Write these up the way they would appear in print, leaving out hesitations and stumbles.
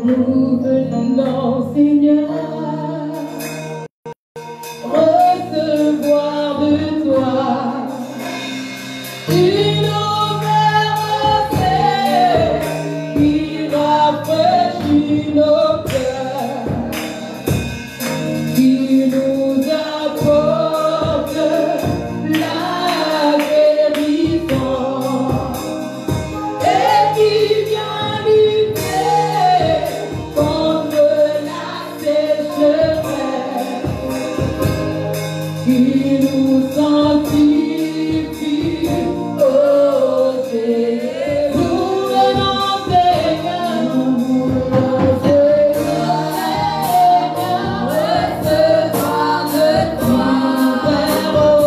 Nous venons, Seigneur, recevoir de toi une auberge qui rafraîchit nos cœurs, qui nous apporte la guérison et qui vient lutter contre la sécheresse, qui nous sanctifie, oh Jésus. Nous venons, Seigneur, nous venons, Seigneur, recevoir de toi, nous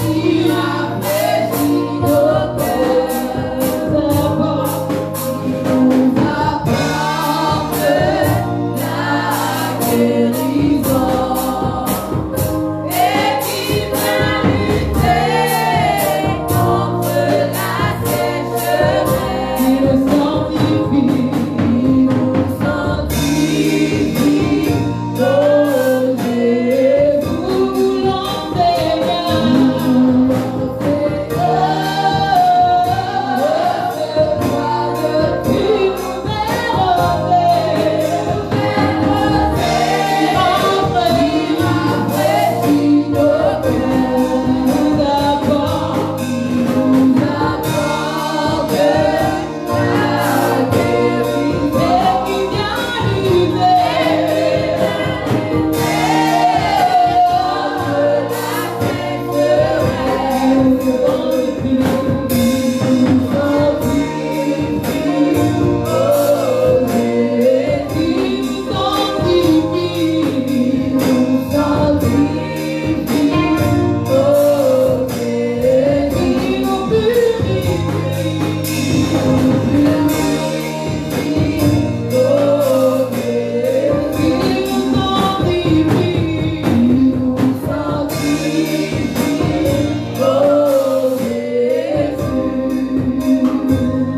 qui rafraîchit nos cœurs, nous apporte la guérison et qui vient lutter contre la sécheresse, qui nous sanctifie, oh Jésus. Nous voulons, Seigneur, recevoir de une nouvelle rafraîchit nos cœurs, nous apporte la guérison et qui vient lutter contre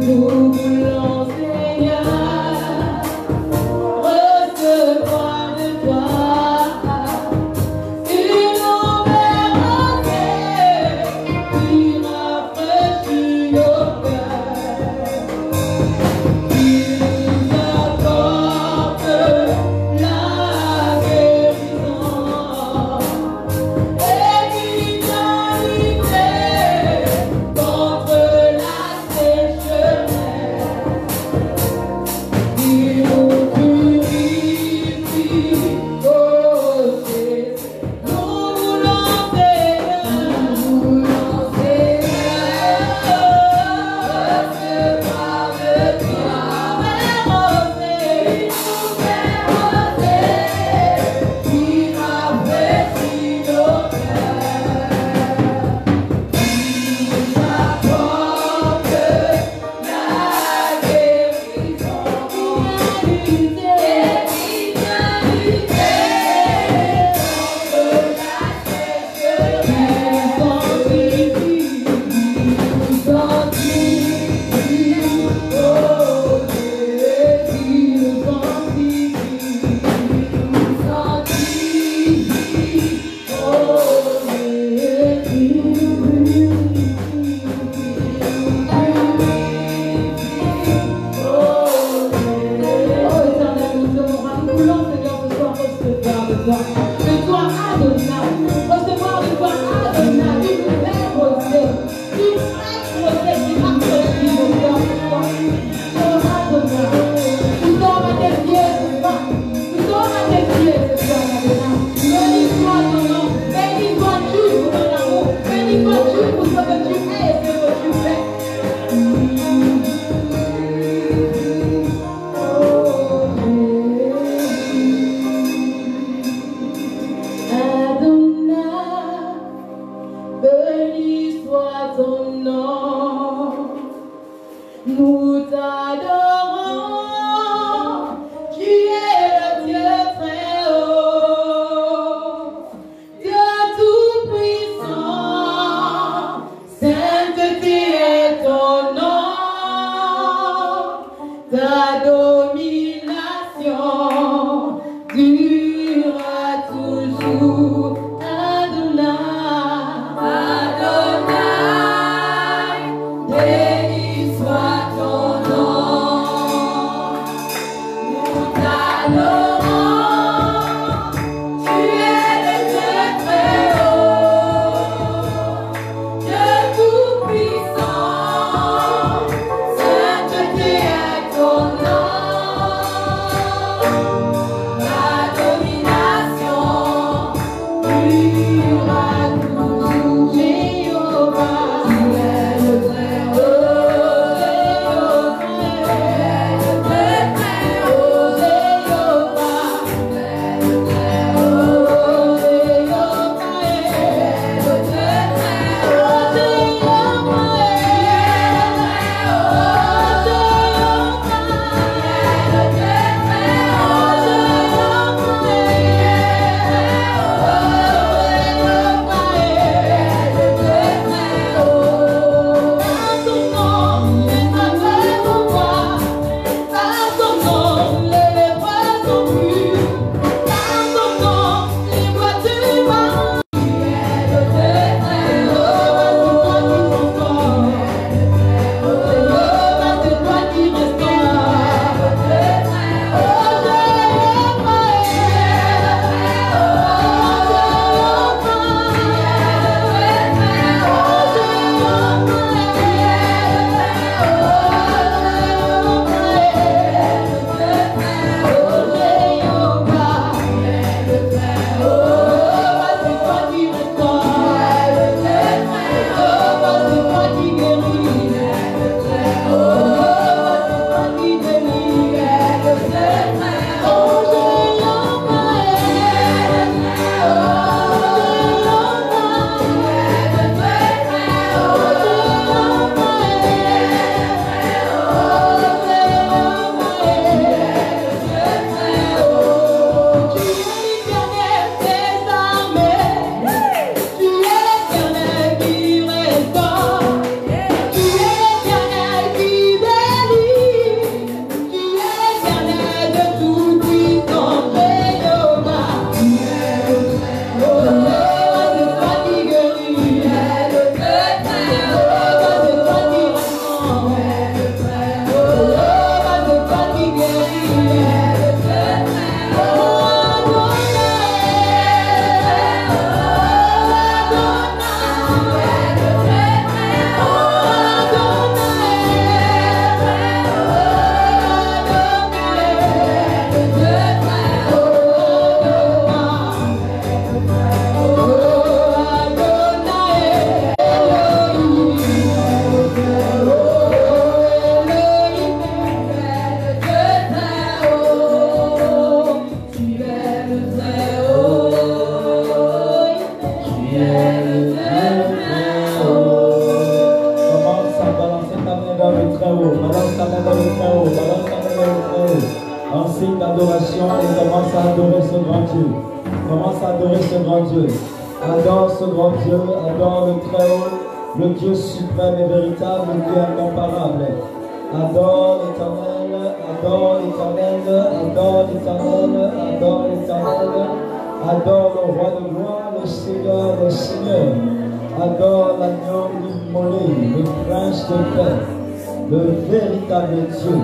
Nous voulons, Seigneur, recevoir de toi une auberge qui rafraîchit nos cœurs, qui nous apporte la guérison et qui vient lutter contre la sécheresse, qui nous purifie, oh Jésus. Nous voulons, Seigneur, recevoir de toi, qui rafraîchit nos cœurs, qui nous apporte la guérison et qui vient lutter contre la sécheresse, qui nous sanctifie, oh Jésus, qui nous sanctifie, oh de toi, Adonai, recevoir de toi, Adonai, une nouvelle recette, une fraîche recette qui rafraîchit nos cœurs de toi. Oh Adonai, nous sommes à tes pieds ce soir, nous sommes à tes pieds ce soir, Adonai. Béni soit ton nom, béni sois-tu pour ton amour, béni sois-tu pour ce que tu es et ce que tu fais. Oh Jésus. adorer ce grand Dieu. Commence à adorer ce grand Dieu. Adore ce grand Dieu, adore le Très-Haut, le Dieu suprême et véritable, le Dieu incomparable. Adore l'Éternel, adore l'Éternel, adore l'Éternel, adore l'Éternel. Adore le roi de gloire, le Seigneur des seigneurs. Adore l'agneau immolé, le prince de paix, le véritable Dieu.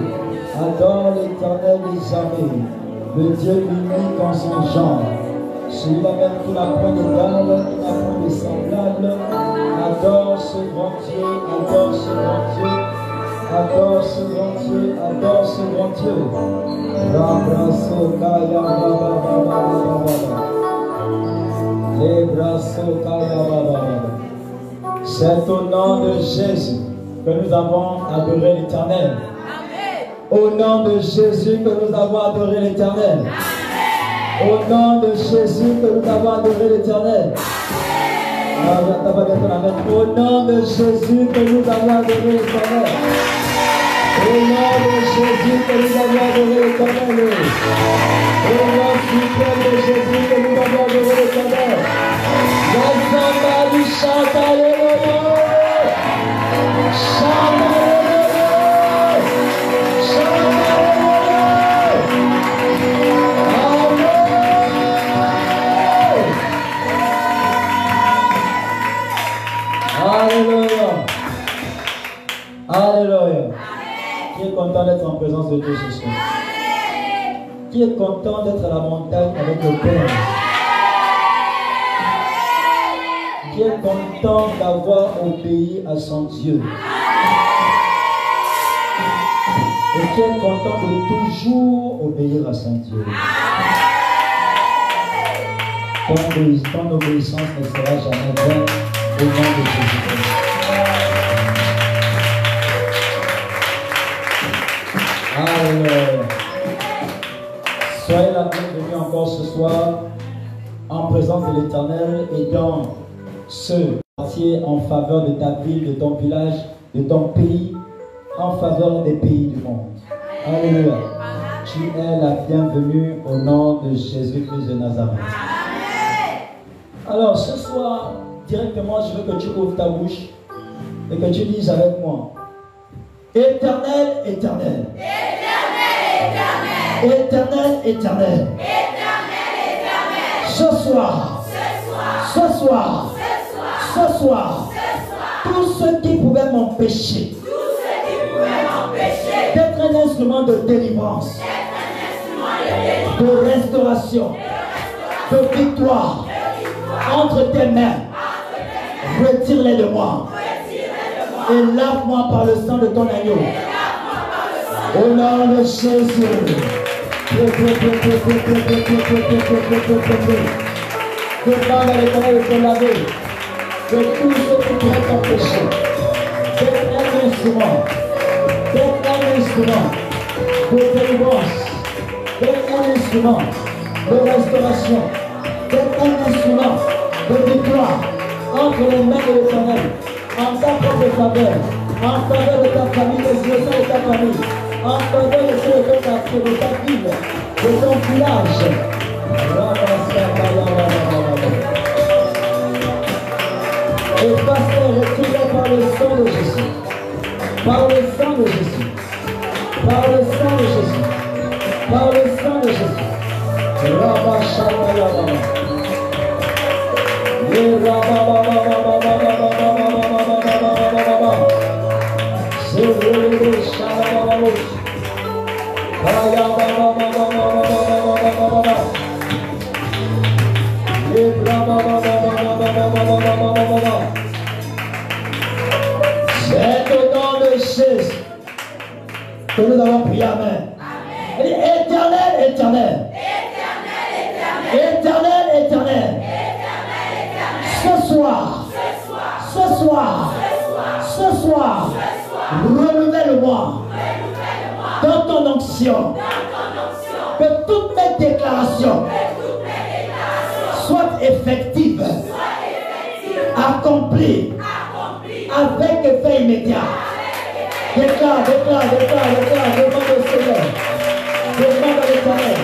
Adore l'Éternel des armées, le Dieu unique en son genre. Celui-là même qui n'a point d'égal, qui n'a point de semblable. Adore ce grand Dieu, adore ce grand Dieu. Adore ce grand Dieu, adore ce grand Dieu. C'est au nom de Jésus que nous avons adoré l'Éternel. Au nom de Jésus que nous avons adoré l'Éternel. Au nom de Jésus que nous avons adoré l'Éternel. Au nom de Jésus que nous avons adoré l'Éternel. Au nom de Jésus que nous avons adoré l'Éternel. Au nom suprême de Jésus que nous avons adoré l'Éternel. L'ensemble du chant, alléluia. Chant, alléluia. Chant, alléluia. Alléluia. Alléluia. Qui est content d'être en présence de Dieu ce soir? Qui est content d'être à la montagne avec le Père? Qui est content d'avoir obéi à son Dieu? Et qui est content de toujours obéir à son Dieu? Ton obéissance ne sera jamais vaine au nom de Jésus-Christ. Alléluia. Soyez la bienvenue encore ce soir en présence de l'Éternel et dans ce quartier en faveur de ta ville, de ton village, de ton pays, en faveur des pays du monde. Alléluia. Tu es la bienvenue au nom de Jésus-Christ de Nazareth. Alors ce soir, directement, je veux que tu ouvres ta bouche et que tu dises avec moi: Éternel, éternel. Éternel, éternel. Éternel, éternel. Éternel, éternel. Ce soir, tout ce qui pouvait m'empêcher d'être un instrument de délivrance, de restauration, de victoire entre tes mains, retire-les de moi et lave-moi par le sang de ton agneau. Au nom de Jésus. Demande à l'Éternel de te laver de tout ce qui pourrait t'empêcher d'être un instrument, de délivrance, d'être un instrument de restauration, d'être un instrument de victoire entre les mains de l'Éternel, en ta propre faveur, en faveur de ta famille, des innocents de ta famille, en faveur de ceux de ta ville, de ton village. Et pasteur, retire par le sang de Jésus. Par le sang de Jésus. Par le sang de Jésus. Par le sang de Jésus. C'est au nom de Jésus que nous avons prié. Amen. Éternel, éternel. Éternel, éternel. Ce soir, renouvelle-moi dans ton onction. Que toutes mes déclarations soient effectives, accomplies, avec effet immédiat. Déclare, demande au Seigneur, demande à l'Éternel.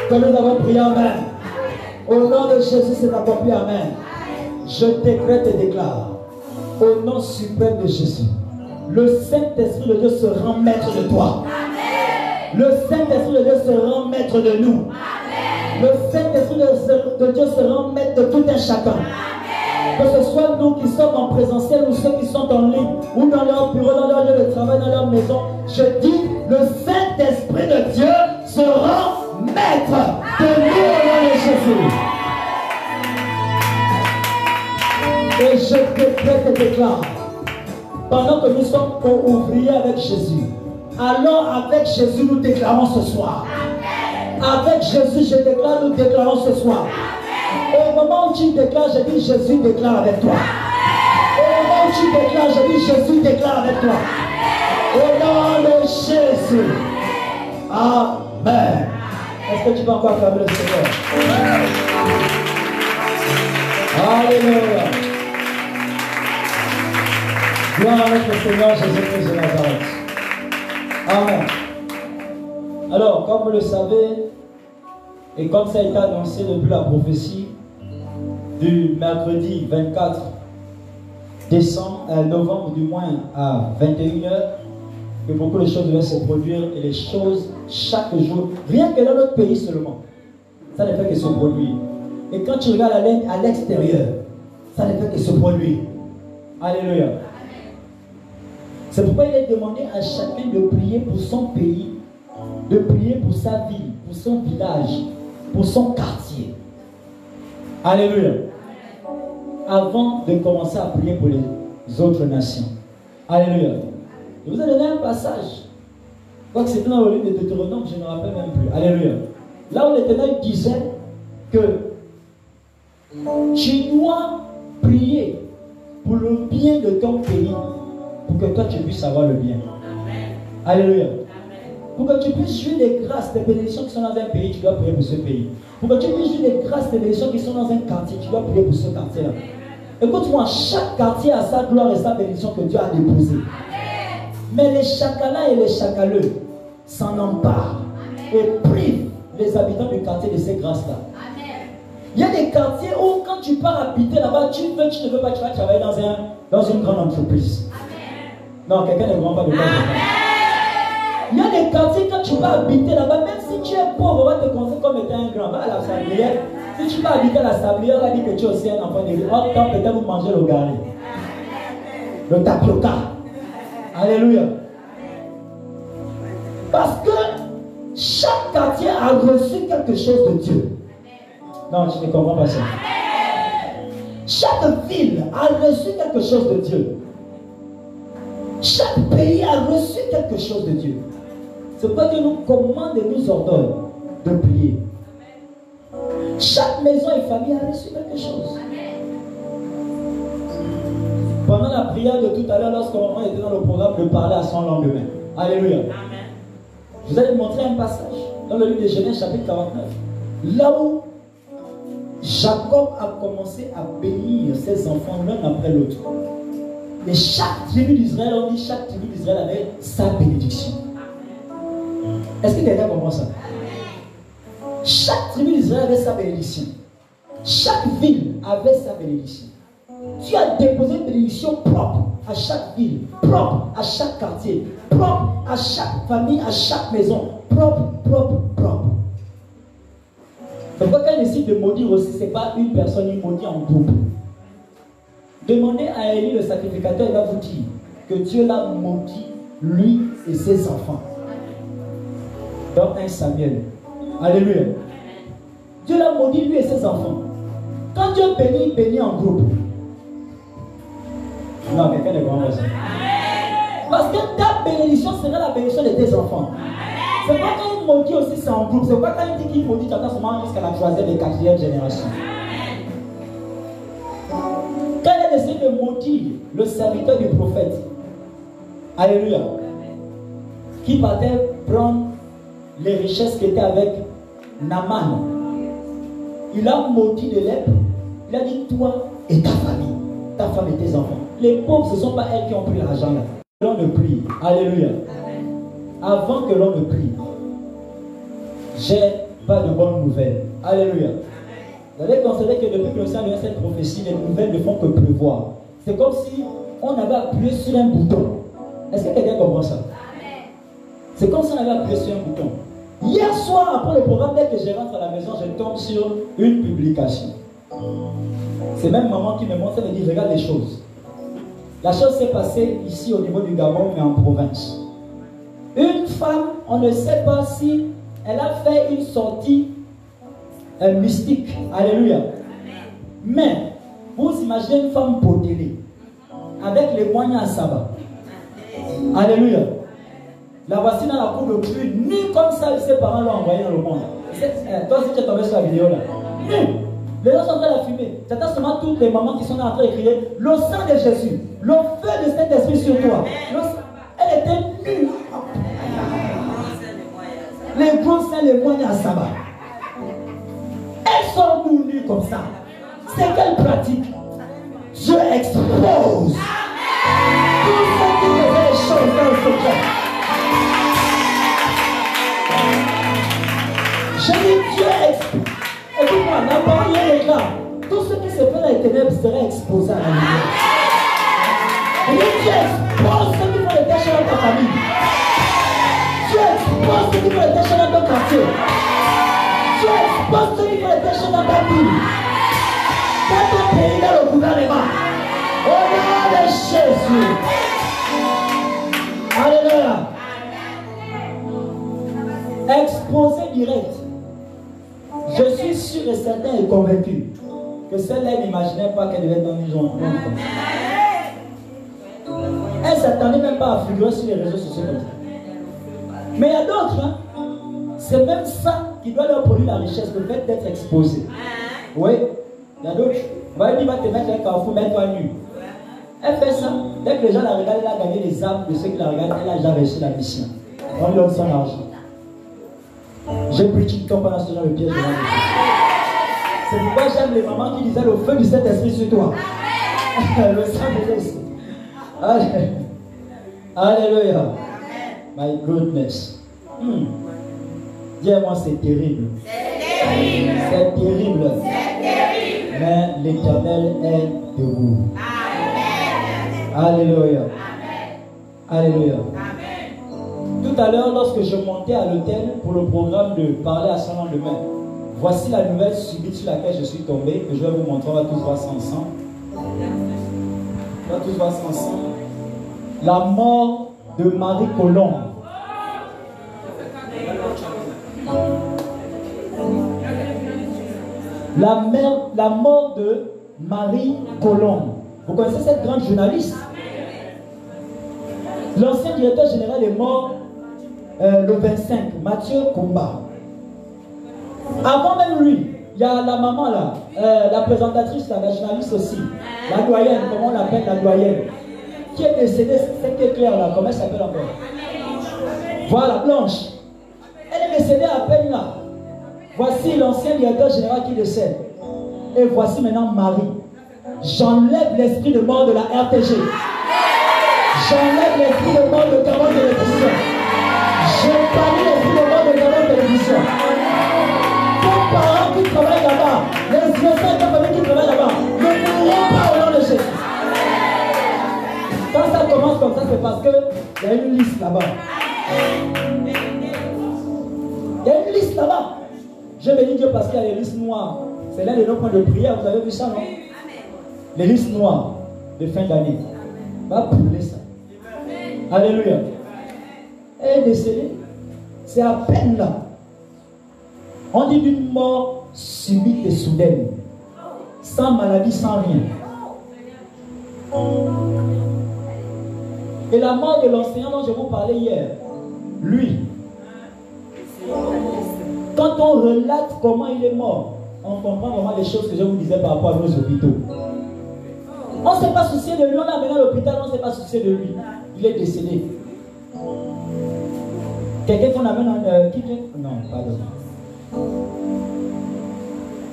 Que nous avons prié, amen. Au nom de Jésus, c'est accompli, amen. Je décrète et déclare, au nom suprême de Jésus, le Saint-Esprit de Dieu se rend maître de toi. Amen. Le Saint-Esprit de Dieu se rend maître de nous. Amen. Le Saint-Esprit de Dieu se rend maître de tout un chacun. Amen. Que ce soit nous qui sommes en présentiel ou ceux qui sont en ligne, ou dans leur bureau, dans leur lieu de travail, dans leur maison, je dis, le Saint-Esprit de Dieu se rend maître de nous au nom de Jésus. Et je décrète et déclare, pendant que nous sommes co-ouvriers avec Jésus, alors avec Jésus nous déclarons ce soir. Avec Jésus je déclare, nous déclarons ce soir. Au moment où tu déclares, je dis Jésus déclare avec toi. Au moment où tu déclares, je dis Jésus déclare avec toi. Au nom de Jésus. Amen. Est-ce que tu peux encore acclamer le Seigneur? Alléluia. Gloire à notre Seigneur Jésus-Christ de Nazareth. Amen. Alors, comme vous le savez, et comme ça a été annoncé depuis la prophétie du mercredi 24 novembre du moins à 21h, que beaucoup de choses devaient se produire et les choses chaque jour, rien que dans notre pays seulement, ça ne fait que se produire. Et quand tu regardes à l'extérieur, ça ne fait que se produire. Alléluia. C'est pourquoi il est demandé à chacun de prier pour son pays, de prier pour sa ville, pour son village, pour son quartier. Alléluia. Avant de commencer à prier pour les autres nations. Alléluia. Je vous ai donné un passage. Je crois que c'était dans le livre de Deutéronome, je ne me rappelle même plus. Alléluia. Là où l'Éternel disait que tu dois prier pour le bien de ton pays, pour que toi tu puisses avoir le bien. Amen. Alléluia. Amen. Pour que tu puisses jouir des grâces, des bénédictions qui sont dans un pays, tu dois prier pour ce pays. Pour que tu puisses jouir des grâces, des bénédictions qui sont dans un quartier, tu dois prier pour ce quartier-là. Écoute-moi, chaque quartier a sa gloire et sa bénédiction que Dieu a déposée. Mais les chacalas et les chacaleux s'en emparent et privent les habitants du quartier de ces grâces-là. Il y a des quartiers où quand tu pars habiter là-bas, tu veux, tu ne veux pas, tu vas travailler dans une grande entreprise. Non, quelqu'un ne comprend pas de quoi je parle. Il y a des quartiers, quand tu vas habiter là-bas, même si tu es pauvre, on va te conseiller comme étant un grand. Va à la sablière. Si tu vas habiter à la sablière, on va dire que tu es aussi un enfant de Dieu. Oh, quand peut-être vous mangez le gari, le tapioca. Alléluia. Parce que chaque quartier a reçu quelque chose de Dieu. Non, tu ne comprends pas ça. Chaque ville a reçu quelque chose de Dieu. Chaque pays a reçu quelque chose de Dieu. C'est pourquoi Dieu nous commande et nous ordonne de prier. Chaque maison et famille a reçu quelque chose. Pendant la prière de tout à l'heure, lorsqu'on était dans le programme de parler à son lendemain. Alléluia. Amen. Je vous allez vous montrer un passage dans le livre de Genèse chapitre 49. Là où Jacob a commencé à bénir ses enfants l'un après l'autre. Et chaque tribu d'Israël, on dit chaque tribu d'Israël avait sa bénédiction. Est-ce que quelqu'un comprend ça? Chaque tribu d'Israël avait sa bénédiction. Chaque ville avait sa bénédiction. Tu as déposé une bénédiction propre à chaque ville, propre à chaque quartier, propre à chaque famille, à chaque maison, propre. Donc quand il décide de maudire aussi, ce n'est pas une personne, il maudit en groupe. Demandez à Élie le sacrificateur, il va vous dire que Dieu l'a maudit, lui et ses enfants. Dans 1 Samuel. Alléluia. Dieu l'a maudit lui et ses enfants. Quand Dieu bénit, il bénit en groupe. Non, quelqu'un ne comprend pas ça. Parce que ta bénédiction sera la bénédiction de tes enfants. C'est pas quand il maudit aussi, c'est en groupe. C'est pas quand il dit qu'il maudit, tu attends seulement jusqu'à la 3e et 4e génération. Quand il a décidé de maudire le serviteur du prophète, alléluia, qui partait prendre les richesses qui étaient avec Naaman, il a maudit de lèpre. Il a dit, toi et ta femme et tes enfants. Les pauvres, ce ne sont pas elles qui ont pris l'argent là. L'on ne prie, alléluia. Avant que l'on ne prie, j'ai pas de bonnes nouvelles. Alléluia. Vous avez considéré que depuis que le Seigneur a cette prophétie, les nouvelles ne font que pleuvoir. C'est comme si on avait appuyé sur un bouton. Est-ce que quelqu'un comprend ça? C'est comme si on avait appuyé sur un bouton. Hier soir, après le programme, dès que je rentre à la maison, je tombe sur une publication. C'est même maman qui me montre, elle me dit, regarde les choses. La chose s'est passée ici au niveau du Gabon, mais en province. Une femme, on ne sait pas si elle a fait une sortie mystique. Alléluia. Mais, vous imaginez une femme potélée, avec les moyens à sabbat. Alléluia. La voici dans la cour de pluie, nue comme ça, ses parents l'ont envoyée dans le monde. Toi aussi tu es tombé sur la vidéo là. Nue. Les gens sont en train de la fumer. J'attends seulement toutes les mamans qui sont en train de crier le sang de Jésus, le feu de cet esprit sur toi. Elle était nue. Les gros seins, les moyens à sabbat. Elles sont nues comme ça. C'est quelle pratique? Dieu expose tous ceux qui faisaient les choses dans le secret. Je dis Dieu expose. Écoute-moi, d'abord il y a les gars. Tout ce qui se fait dans les ténèbres serait exposé à la lumière. Et Dieu expose ceux qui font les déchets dans ta famille. Dieu expose ceux qui font les déchets dans ton quartier. Dieu expose ceux qui font les déchets dans ta ville. Dans ton pays, dans le gouvernement. Au nom de Jésus. Alléluia. Exposé direct. Je suis sûr et certain et convaincu que celle-là n'imaginait pas qu'elle devait être dans une zone comme ça. Elle ne s'attendait même pas à figurer sur les réseaux sociaux. Mais il y a d'autres, hein? C'est même ça qui doit leur produire la richesse, le fait d'être exposé. Oui, il y a d'autres. On va dire, va te mettre un carrefour, mets-toi nu. Elle fait ça. Dès que les gens la regardent, elle a gagné les âmes de ceux qui la regardent, elle a déjà reçu la mission. On lui donne son argent. J'ai pris TikTok pendant ce genre de piège. C'est pourquoi j'aime les mamans qui disaient le feu du Saint-Esprit sur toi. Le sang de Jésus. Alléluia. My goodness. Dis-moi, c'est terrible. C'est terrible. C'est terrible. C'est terrible. Mais l'Éternel est debout. Amen. Alléluia. Amen. Alléluia. Tout à l'heure, lorsque je montais à l'hôtel pour le programme de parler à son lendemain, voici la nouvelle subite sur laquelle je suis tombé, que je vais vous montrer, on va tous voir ça ensemble. On va tous voir ça ensemble. La mort de Marie Colombe. La mort de Marie Colombe. Vous connaissez cette grande journaliste? L'ancien directeur général est mort le 25, Mathieu Comba. Avant même lui, il y a la maman là, la présentatrice, la journaliste aussi, la doyenne, comment on l'appelle, la doyenne, qui est décédée, c'était clair là, comment elle s'appelle encore? Voilà, Blanche. Elle est décédée à peine là. Voici l'ancien directeur général qui décède. Et voici maintenant Marie. J'enlève l'esprit de mort de la RTG. J'enlève l'esprit de mort de Gabon Télévision. Je bannis l'esprit de mort de Gabon Télévision. Vos parents qui travaillent là-bas, les innocents et ta famille qui travaillent là-bas, ne mourront pas au nom de Jésus. Quand ça commence comme ça, c'est parce qu'il y a une liste là-bas. Il y a une liste là-bas. Je bénis Dieu parce qu'il y a les listes noires. C'est l'un de nos points de prière. Vous avez vu ça, non? Les listes noires de fin d'année. Va brûler ça. Alléluia. Elle est décédée. C'est à peine là. On dit d'une mort subite et soudaine. Sans maladie, sans rien. Et la mort de l'enseignant dont je vous parlais hier, lui, quand on relate comment il est mort, on comprend vraiment les choses que je vous disais par rapport à nos hôpitaux. On ne s'est pas soucié de lui, on l'a amené à l'hôpital, on ne s'est pas soucié de lui. Il est décédé. Quelqu'un qu'on amène en... non, pardon.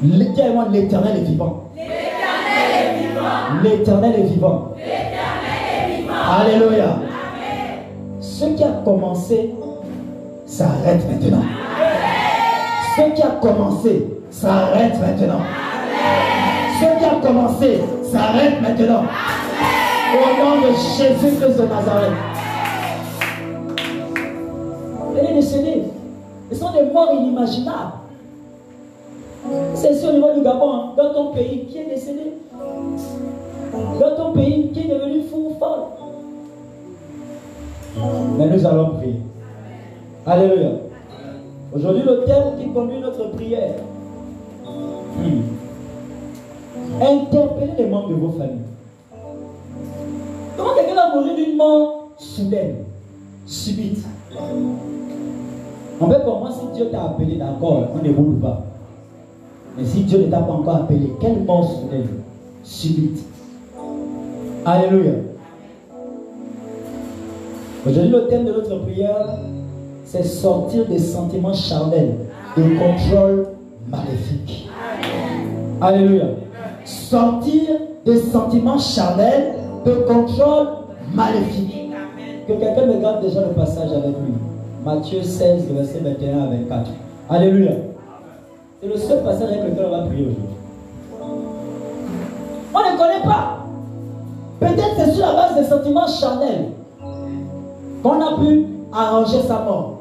L'Éternel est vivant. L'Éternel est vivant. L'Éternel est vivant. L'Éternel est vivant. Alléluia. Amen. Ce qui a commencé s'arrête maintenant. Ce qui a commencé s'arrête maintenant. Ce qui a commencé s'arrête maintenant. Au nom de Jésus-Christ de Nazareth. Elle est décédée. Ce sont des morts inimaginables. C'est ici au niveau du Gabon, hein. Dans ton pays, qui est décédé? Dans ton pays, qui est devenu fou ou folle? Mais nous allons prier. Alléluia. Aujourd'hui, le thème qui conduit notre prière. Interpellez les membres de vos familles. Comment quelqu'un va mourir d'une mort soudaine, subite? On peut comprendre si Dieu t'a appelé, d'accord, on ne bouge pas. Mais si Dieu ne t'a pas encore appelé, quelle mort soudaine, subite? Alléluia. Aujourd'hui, le thème de notre prière, c'est sortir des sentiments charnels, de contrôle maléfique. Alléluia. Sortir des sentiments charnels, de contrôle maléfique. Que quelqu'un me garde déjà le passage avec lui. Matthieu 16, verset 21 à 24. Alléluia. C'est le seul passage avec lequel on va prier aujourd'hui. On ne connaît pas. Peut-être c'est sur la base des sentiments charnels qu'on a pu arranger sa mort.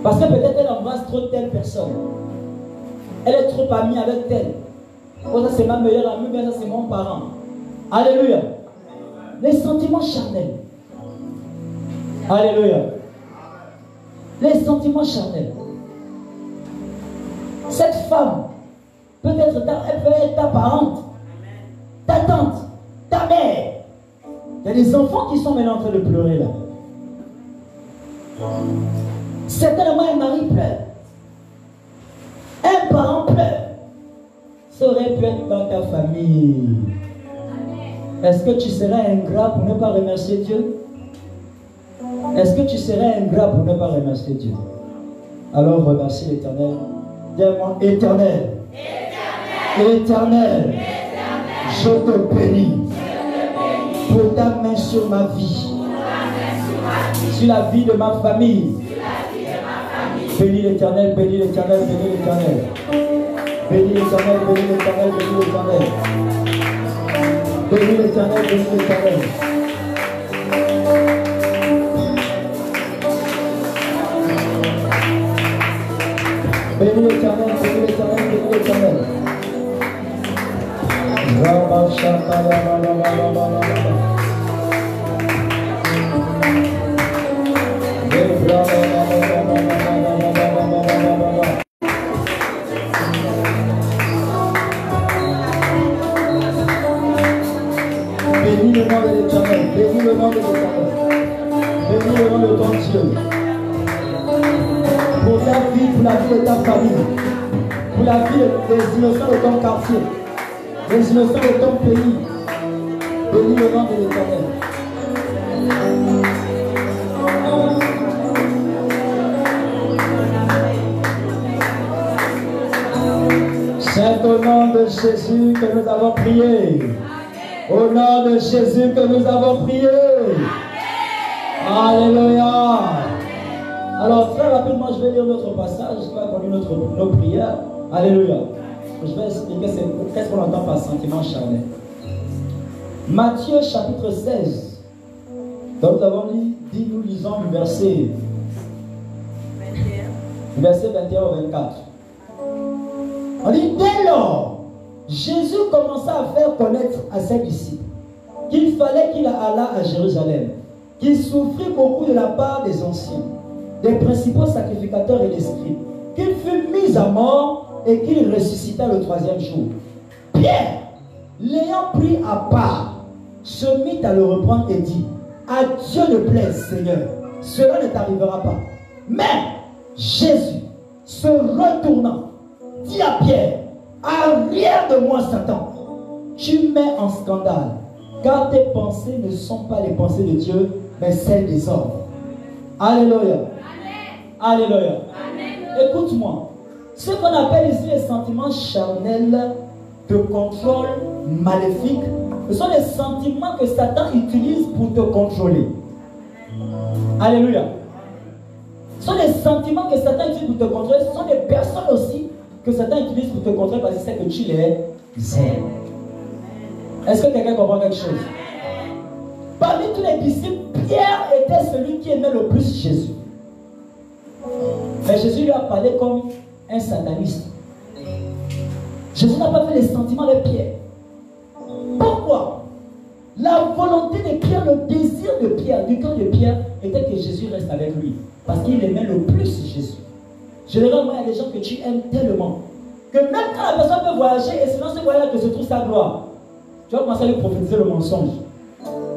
Parce que peut-être elle embrasse trop telle personne. Elle est trop amie avec telle. Oh, ça c'est ma meilleure amie, mais ça c'est mon parent. Alléluia. Les sentiments charnels. Alléluia. Les sentiments charnels. Cette femme, peut-être elle peut être ta parente, ta tante, ta mère. Il y a des enfants qui sont maintenant en train de pleurer là. Certainement un mari pleure. Un parent pleure. Ça aurait pu être dans ta famille. Est-ce que tu serais ingrat pour ne pas remercier Dieu? Est-ce que tu serais ingrat pour ne pas remercier Dieu? Alors remercie l'Éternel. Dis-moi, Éternel. Éternel. Éternel. Je te bénis pour ta main sur ma vie, sur la vie de ma famille. Bénis l'Éternel, bénis l'Éternel, bénis l'Éternel. Bénis l'Éternel, bénis l'Éternel, bénis l'Éternel. Bénis l'Éternel, bénis l'Éternel. Bénis l'Éternel, bénis l'Éternel, bénis l'Éternel. Bénis le nom de l'Éternel, bénis le nom de l'Éternel, bénis le nom de ton Dieu. Pour ta vie, pour la vie de ta famille, pour la vie des innocents de ton quartier, les innocents de ton pays. Bénis le nom de l'Éternel. C'est au nom de Jésus que nous avons prié. Au nom de Jésus que nous avons prié. Alléluia. Alors très rapidement, je vais lire notre passage qui va conduire nos prières. Alléluia. Je vais expliquer qu'est-ce qu'on entend par sentiment charnel. Matthieu chapitre 16. Donc nous avons dit, nous lisons le verset 21 au 24. On dit, dès lors, Jésus commença à faire connaître à ses disciples qu'il fallait qu'il allât à Jérusalem, qu'il souffrit beaucoup de la part des anciens, des principaux sacrificateurs et des scribes, qu'il fut mis à mort et qu'il ressuscita le troisième jour. Pierre, l'ayant pris à part, se mit à le reprendre et dit, à Dieu ne plaise, Seigneur, cela ne t'arrivera pas. Mais Jésus, se retournant, dit à Pierre, arrière de moi, Satan, tu mets en scandale, car tes pensées ne sont pas les pensées de Dieu, mais celles des hommes. Alléluia. Alléluia. Écoute-moi, ce qu'on appelle ici les sentiments charnels de contrôle maléfique, ce sont les sentiments que Satan utilise pour te contrôler. Alléluia. Ce sont les sentiments que Satan utilise pour te contrôler. Ce sont des personnes aussi que Satan utilise pour te contrôler parce qu'il sait que tu les aimes. Est-ce que quelqu'un comprend quelque chose? Parmi tous les disciples, Pierre était celui qui aimait le plus Jésus. Mais Jésus lui a parlé comme un sataniste. Jésus n'a pas fait les sentiments de Pierre. Pourquoi? La volonté de Pierre, le désir de Pierre, du cœur de Pierre, était que Jésus reste avec lui. Parce qu'il aimait le plus Jésus. Généralement, il y a des gens que tu aimes tellement que même quand la personne peut voyager et c'est dans ce voyage que se trouve sa gloire, tu vas commencer à lui prophétiser le mensonge.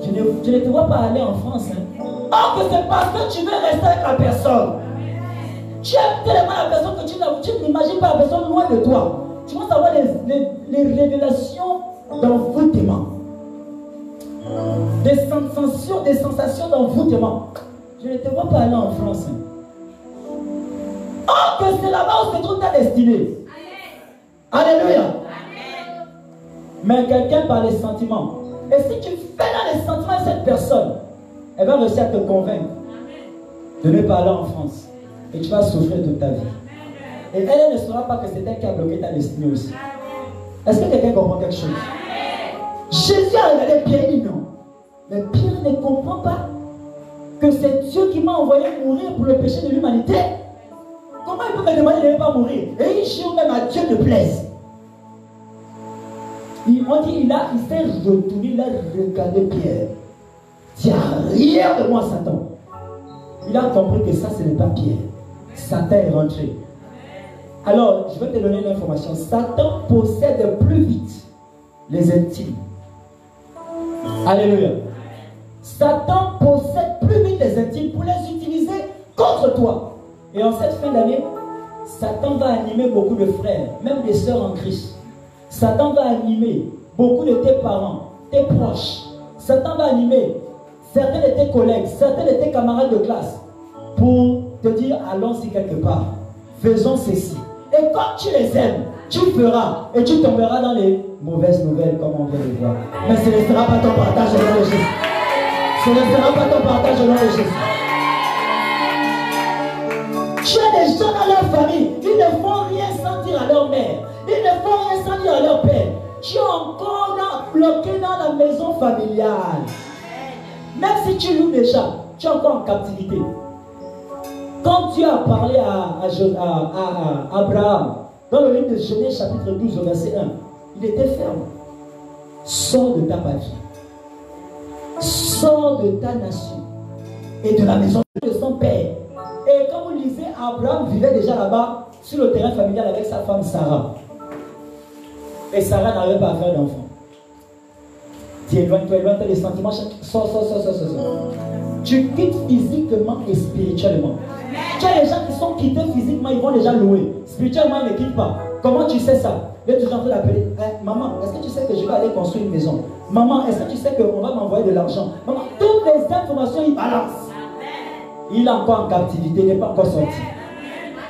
Je ne te vois pas aller en France. Or que c'est parce que tu veux rester avec la personne. Tu aimes tellement la personne que tu n'imagines pas la personne loin de toi. Tu vas avoir les révélations d'envoûtement. Des sensations d'envoûtement. Je ne te vois pas aller en France. Or que c'est là-bas où se trouve ta destinée. Alléluia. Mais quelqu'un par les sentiments. Et si tu fais dans les sentiments de cette personne, elle va réussir à te convaincre de ne pas aller en France. Et tu vas souffrir toute ta vie. Et elle ne saura pas que c'est elle qui a bloqué ta destinée aussi. Est-ce que quelqu'un comprend quelque chose? Jésus a regardé Pierre et dit non. Mais Pierre ne comprend pas que c'est Dieu qui m'a envoyé mourir pour le péché de l'humanité. Comment il peut me demander de ne pas mourir? Et il jure même à Dieu de plaise. On dit, il s'est retourné, il a regardé Pierre. Dis arrière de moi, Satan. Il a compris que ça, ce n'est pas Pierre. Satan est rentré. Alors, je vais te donner une information. Satan possède plus vite les intimes. Alléluia. Satan possède plus vite les intimes pour les utiliser contre toi. Et en cette fin d'année, Satan va animer beaucoup de frères, même des sœurs en Christ. Satan va animer beaucoup de tes parents, tes proches. Satan va animer certains de tes collègues, certains de tes camarades de classe pour te dire allons-y quelque part, faisons ceci. Et quand tu les aimes, tu feras et tu tomberas dans les mauvaises nouvelles comme on vient de voir. Mais ce ne sera pas ton partage au nom de Jésus. Ce ne sera pas ton partage au nom de Jésus. Tu as des gens dans leur famille, ils ne font rien sans dire à leur mère. Ils ne font rien sans dire à leur père. Tu es encore bloqué dans la maison familiale. Même si tu loues déjà, tu es encore en captivité. Quand Dieu a parlé à Abraham, dans le livre de Genèse chapitre 12 au verset 1, il était ferme. Sors de ta patrie. Sors de ta nation et de la maison de son père. Et quand vous lisez, Abraham vivait déjà là-bas sur le terrain familial avec sa femme Sarah. Et Sarah n'arrivait pas à faire d'enfant. Dis éloigne-toi des sentiments. Sors. Tu quittes physiquement et spirituellement. Tu as des gens qui sont quittés physiquement, ils vont déjà louer. Spirituellement, ils ne quittent pas. Comment tu sais ça? Là, tu es en train d'appeler. Maman, est-ce que tu sais que je vais aller construire une maison? Maman, est-ce que tu sais qu'on va m'envoyer de l'argent? Maman, toutes les informations, ils balancent. Il est encore en captivité, il n'est pas encore sorti.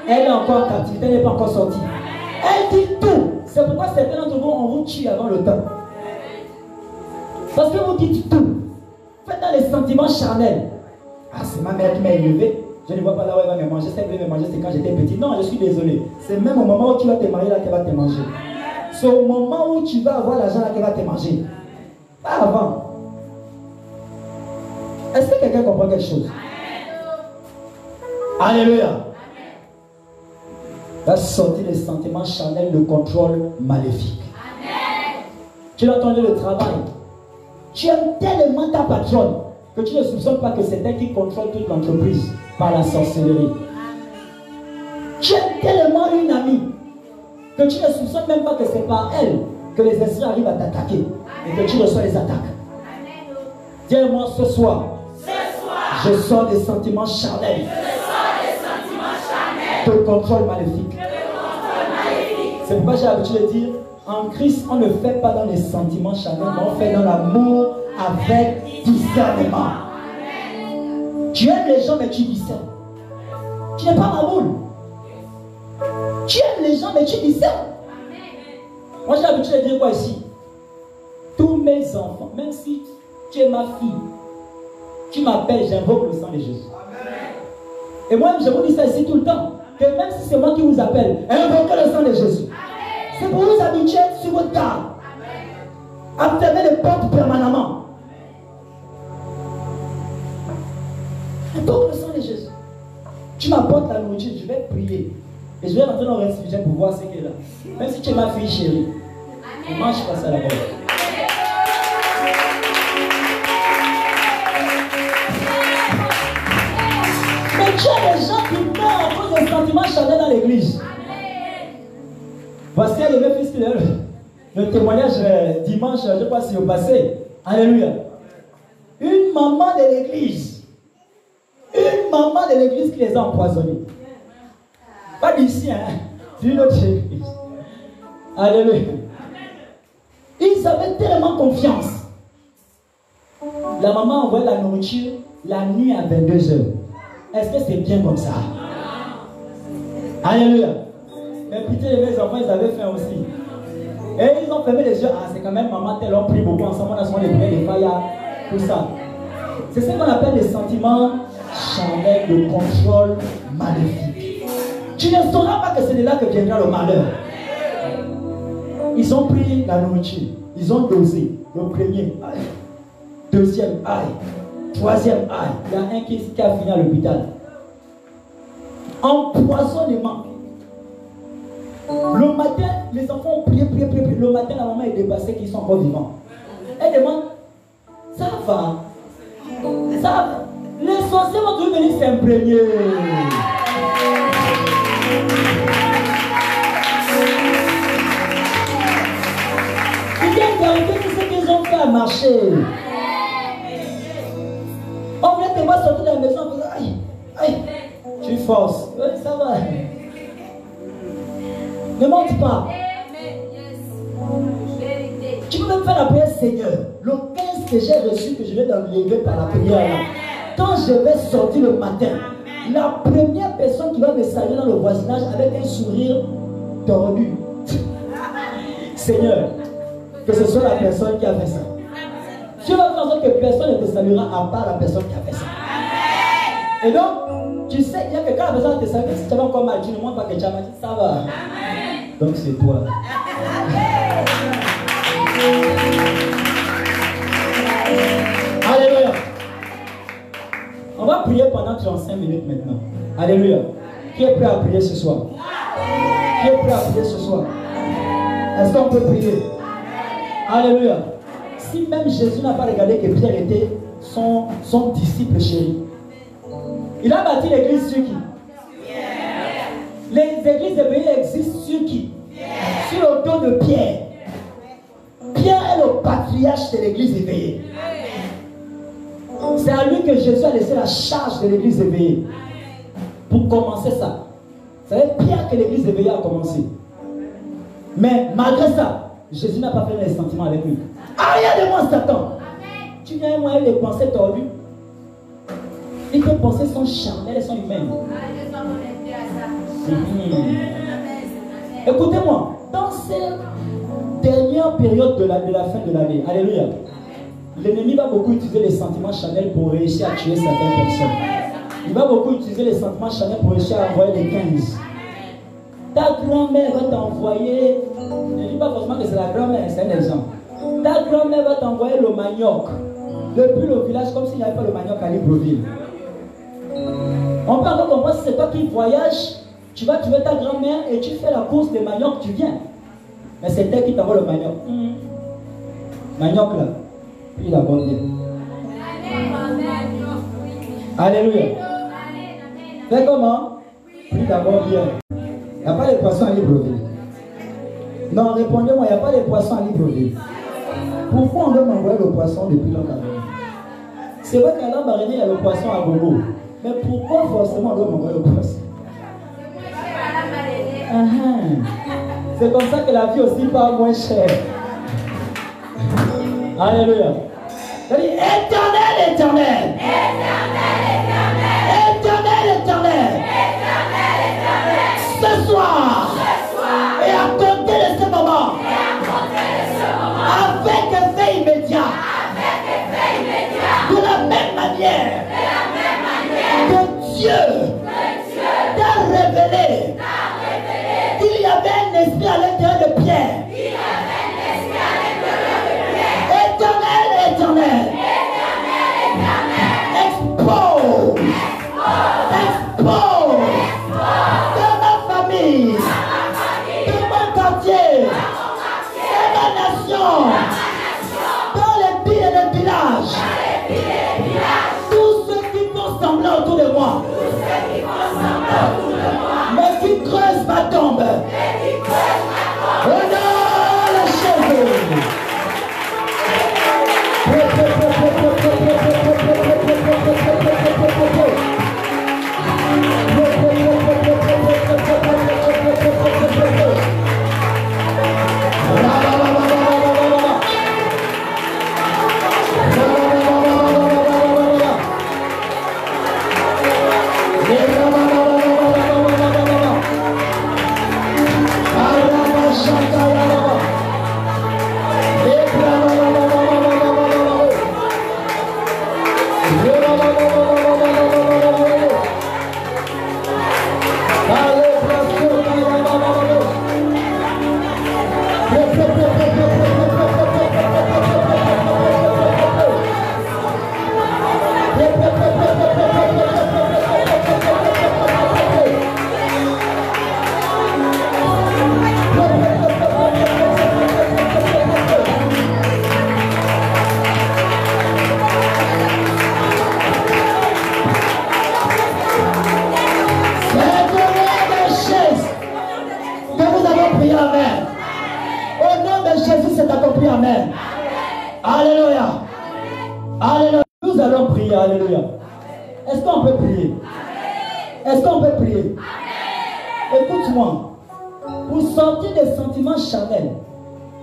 Elle est encore en captivité, elle n'est pas encore sortie. Elle dit tout. C'est pourquoi certains d'entre vous, on vous tue avant le temps. Parce que vous dites tout. Faites dans les sentiments charnels. Ah, c'est ma mère qui m'a élevé. Je ne vois pas là où elle va me manger. Celle qui veut me manger, c'est quand j'étais petit. Non, je suis désolé. C'est même au moment où tu vas te marier là qu'elle va te manger. C'est au moment où tu vas avoir l'argent là qu'elle va te manger. Pas avant. Est-ce que quelqu'un comprend quelque chose? Alléluia. Va sortir les sentiments charnels de contrôle maléfique. Tu as entendu le travail. Tu aimes tellement ta patronne que tu ne soupçonnes pas que c'est elle qui contrôle toute l'entreprise par la sorcellerie. Tu aimes tellement une amie que tu ne soupçonnes même pas que c'est par elle que les esprits arrivent à t'attaquer et que tu reçois les attaques. Dis-moi ce soir, je sors des sentiments charnels, de contrôle maléfique. C'est pourquoi j'ai l'habitude de dire, en Christ, on ne fait pas dans les sentiments charnels, mais on fait dans l'amour avec discernement. Tu aimes les gens, mais tu discernes. Tu n'es pas mamoule. Tu aimes les gens, mais tu discernes. Moi, j'ai l'habitude de dire quoi ici? Tous mes enfants, même si tu es ma fille, tu m'appelles, j'invoque le sang de Jésus. Et moi, je vous dis ça ici tout le temps. Que même si c'est moi qui vous appelle, invoquez le sang de Jésus. C'est pour vous habituer sur votre garde. À fermer les portes permanemment. Invoque le sang de Jésus. Tu m'apportes la nourriture, je vais prier. Et je vais rentrer dans le récipient pour voir ce qu'elle est là. Même si tu es ma fille chérie, ne mange pas ça là-bas. Mais tu as des gens qui meurent à cause des sentiments charnels dans l'église. Voici le fils le témoignage dimanche, je crois que c'est au passé. Alléluia. Une maman de l'église. Une maman de l'église qui les a empoisonnés. Pas d'ici, hein. C'est une autre église. Alléluia. Ils avaient tellement confiance. La maman envoie la nourriture la nuit à 22h. Est-ce que c'est bien comme ça? Alléluia. Mais putain, mes enfants, ils avaient faim aussi. Et ils ont fermé les yeux. Ah, c'est quand même maman, tel, on prie beaucoup ensemble, on a souvent des prières, des failles, tout ça. C'est ce qu'on appelle des sentiments charnels de contrôle maléfique. Tu ne sauras pas que c'est de là que viendra le malheur. Ils ont pris la nourriture. Ils ont dosé. Le premier, aïe. Deuxième, aïe. Troisième, aïe. Il y a un qui a fini à l'hôpital. Empoisonnement. Le matin, les enfants ont prié. Le matin, la maman est dépassée qu'ils sont encore vivants. Elle demande, ça va. Ça va. Les sorciers vont toujours venir s'imprégner. Ils viennent vérifier tout ce qu'ils ont fait à marcher. On vient te voir sortir de la maison, on dit, aïe, aïe, tu forces. Oui, ça va. Ne monte pas. Tu peux même faire la prière, Seigneur. Le 15 que j'ai reçu, que je vais l'enlever par la prière là. Quand je vais sortir le matin, la première personne qui va me saluer dans le voisinage avec un sourire tordu. Seigneur, que ce soit la personne qui a fait ça. Tu vas faire en sorte que personne ne te saluera à part la personne qui a fait ça. Et donc, tu sais bien que quand la personne te salue, si tu as encore mal, tu ne montres pas que tu as mal, ça va. Donc c'est toi. Alléluia. On va prier pendant 35 minutes maintenant. Alléluia. Qui est prêt à prier ce soir? Qui est prêt à prier ce soir? Est-ce qu'on peut prier? Alléluia. Si même Jésus n'a pas regardé que Pierre était son disciple chéri, il a bâti l'église sur qui? Les églises de pays existent sur qui? Sur le dos de Pierre. Pierre est le patriarche de l'église éveillée. C'est à lui que Jésus a laissé la charge de l'église éveillée. Pour commencer ça. C'est avec Pierre que l'église éveillée a commencé. Mais malgré ça, Jésus n'a pas fait les sentiments avec lui. Arrière de moi, Satan. Tu viens moi avec des pensées tordues. Et tes pensées sont charnelles, elles sont humaines. Écoutez-moi, dans ces dernières périodes de la fin de l'année, alléluia, l'ennemi va beaucoup utiliser les sentiments charnels pour réussir à tuer certaines personnes. Il va beaucoup utiliser les sentiments charnels pour réussir à envoyer les 15. Ta grand-mère va t'envoyer, je ne dis pas forcément que c'est la grand-mère, c'est un exemple. Ta grand-mère va t'envoyer le manioc depuis le village comme s'il n'y avait pas le manioc à Libreville. On peut encore comprendre si c'est toi qui voyages, tu vas trouver ta grand-mère et tu fais la course de manioc, tu viens. Mais c'est elle qui t'envoie le manioc. Manioc là, puis la bonne vie. Alléluia. Fais comment? Puis d'abord bien. Il n'y a pas de poissons à Libreville. Non, répondez-moi, il n'y a pas de poissons à Libreville. Pourquoi on doit m'envoyer le poisson depuis Lambaréné? C'est vrai qu'à Lambaréné, il y a le poisson à gogo. Mais pourquoi forcément on doit m'envoyer le poisson? C'est comme ça que la vie aussi part moins chère. Alléluia. C'est-à-dire, éternel, éternel. Éternel, éternel. Ce soir. Et à compter de ce moment. Avec effet immédiat. De la même manière. Que Dieu t'a révélé qu'il y avait un esprit à l'intérieur de Pierre. Éternel, éternel. Expose. Expose. Dans ma famille. Dans mon quartier. Dans ma nation. Dans les villes et les villages. Tous ceux qui font semblant autour de moi. Mais qui creusent ma tombe. Honore les cheveux.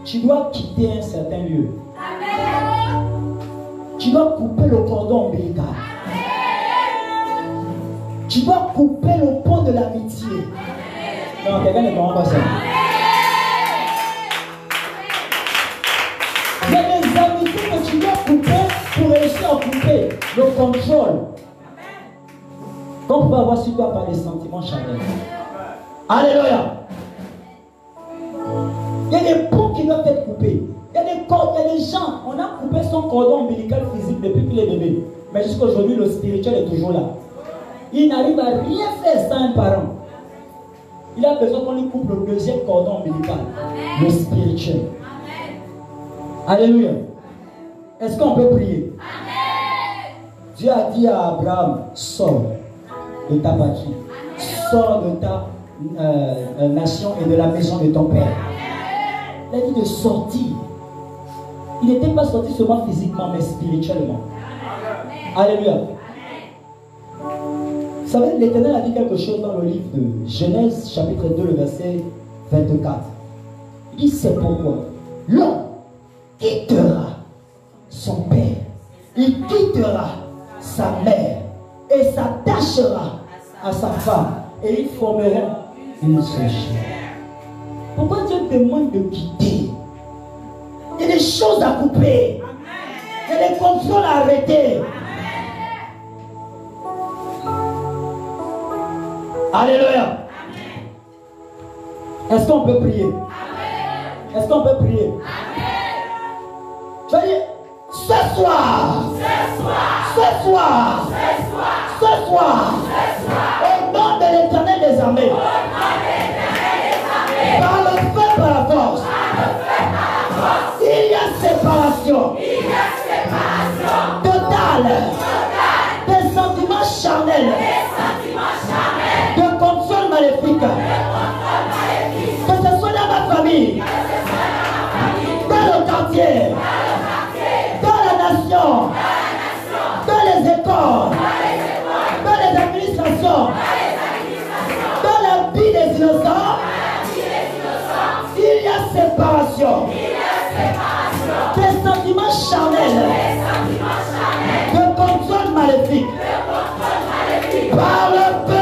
Tu dois quitter un certain lieu. Tu dois couper le cordon ombilical. Tu dois couper le pont de l'amitié. Non, quelqu'un ne comprend pas ça. Il y a des amitiés que tu dois couper pour réussir à couper le contrôle. Comme on peut avoir sur quoi par les sentiments charnels. Alléluia. Il y a des ponts qui doivent être coupés. Il y a des cordes, il y a des gens. On a coupé son cordon ombilical physique depuis qu'il est bébé. Mais jusqu'à aujourd'hui, le spirituel est toujours là. Il n'arrive à rien faire sans un parent. Il a besoin qu'on lui coupe le deuxième cordon ombilical. Amen. Le spirituel. Amen. Alléluia. Est-ce qu'on peut prier? Amen. Dieu a dit à Abraham, sors de ta patrie. Sors de ta nation et de la maison de ton père. Il a dit de sortir. Il n'était pas sorti seulement physiquement, mais spirituellement. Alléluia. Vous savez, l'Éternel a dit quelque chose dans le livre de Genèse, chapitre 2, le verset 24. Il dit, c'est pourquoi l'homme quittera son père, il quittera sa mère et s'attachera à sa femme et ils formeront une seule chair. Pourquoi Dieu demande de quitter? Il y a des choses à couper. Il y a des contrôles à arrêter. Alléluia. Est-ce qu'on peut prier? Est-ce qu'on peut prier? Je veux dire, ce soir, au nom de l'Éternel des armées, par le feu, par la force, il y a séparation totale des sentiments charnels, de contrôle maléfique, que ce soit dans ma famille, le quartier, dans la nation, dans les écoles, dans les administrations, dans la vie des innocents, il y a séparation. Des sentiments charnels, de contrôle maléfique, par le feu.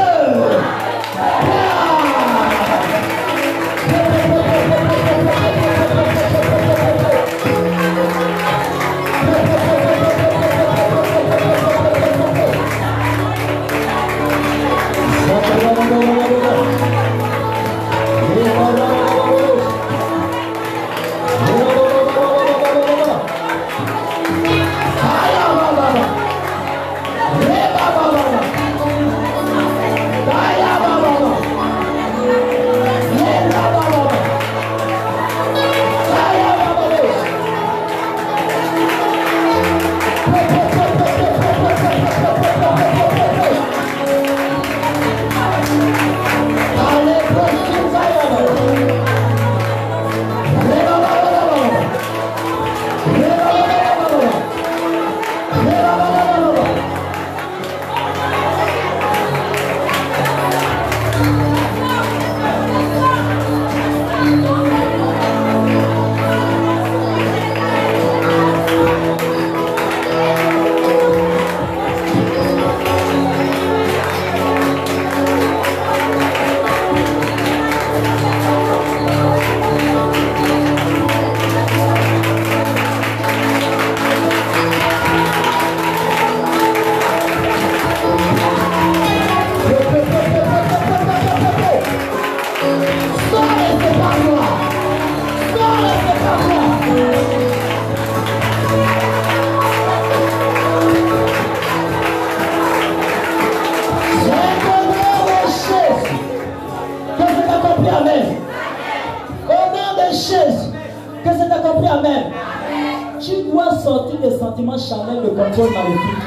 Charnel de contrôle maléfique.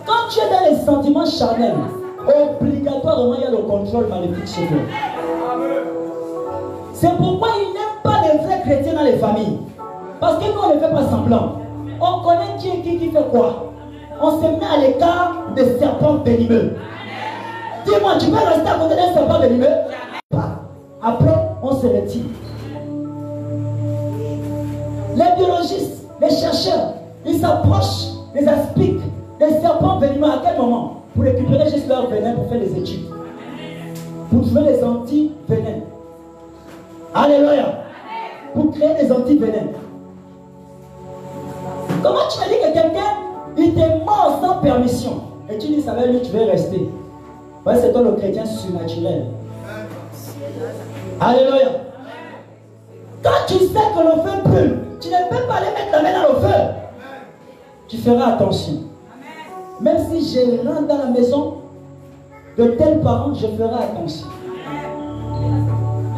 Quand tu es dans les sentiments charnels, obligatoirement il y a le contrôle maléfique chez toi. C'est pourquoi ils n'aiment pas les vrais chrétiens dans les familles. Parce que nous on ne fait pas semblant. On connaît qui fait quoi. On se met à l'écart des serpents venimeux. Dis-moi, tu peux rester à côté d'un serpent venimeux? Après, on se retire. Les biologistes, les chercheurs, ils s'approchent des aspics, des serpents venimeux. À quel moment? Pour récupérer juste leur venin pour faire les études. Pour trouver les anti-venins. Alléluia. Pour créer des anti-venins. Comment tu me dis que quelqu'un, il t'est mort sans permission et tu dis ça va lui, tu veux rester? Ouais, c'est toi le chrétien surnaturel. Alléluia. Quand tu sais que le feu brûle, tu ne peux pas aller mettre la main dans le feu. Tu feras attention. Même si je rentre dans la maison de tels parents, je ferai attention.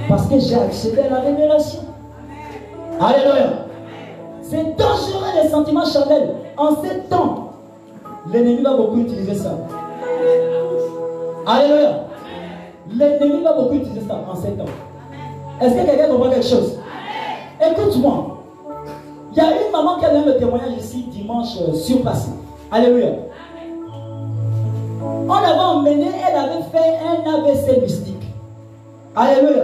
Parce que j'ai accédé à la révélation. Alléluia. C'est dangereux les sentiments charnels. En ces temps, l'ennemi va beaucoup utiliser ça. Alléluia. L'ennemi va beaucoup utiliser ça en ces temps. Est-ce que quelqu'un comprend quelque chose? Écoute-moi. Il y a une maman qui a donné le témoignage ici dimanche surpassé. Alléluia. On l'avait emmenée, elle avait fait un AVC mystique. Alléluia.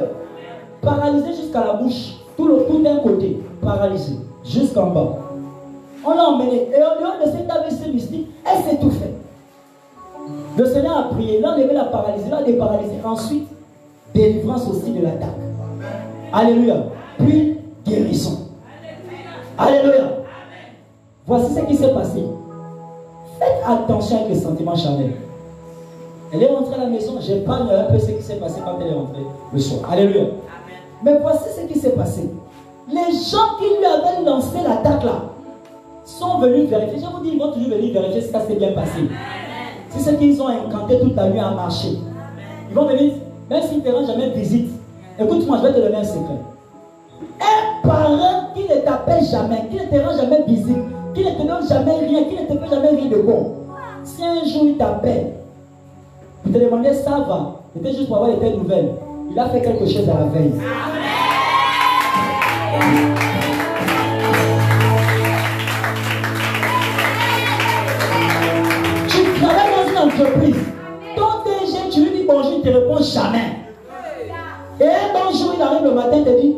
Paralysée jusqu'à la bouche. Tout le tout d'un côté. Paralysée. Jusqu'en bas. On l'a emmenée. Et au dehors de cet AVC mystique, elle s'étouffait. Le Seigneur a prié. Il a enlevé la paralysie. Il a déparalysé. Ensuite, délivrance aussi de l'attaque. Alléluia. Puis, guérison. Alléluia. Voici ce qui s'est passé. Faites attention avec les sentiments charnels. Elle est rentrée à la maison. J'épargne un peu ce qui s'est passé quand elle est rentrée le soir. Alléluia. Mais voici ce qui s'est passé. Les gens qui lui avaient lancé l'attaque là sont venus vérifier. Je vous dis, ils vont toujours venir vérifier si ça s'est bien passé. Si c'est qu'ils ont incanté toute la nuit à marcher. Ils vont venir, même s'ils ne te rendent jamais visite. Écoute-moi, je vais te donner un secret. Un parent qui ne t'appelle jamais, qui ne te rend jamais visite, qui ne te donne jamais rien, qui ne te fait jamais rien de bon. Si un jour il t'appelle, il te demandait ça va, c'était juste pour avoir des nouvelles. Il a fait quelque chose à la veille. le matin, il te dit,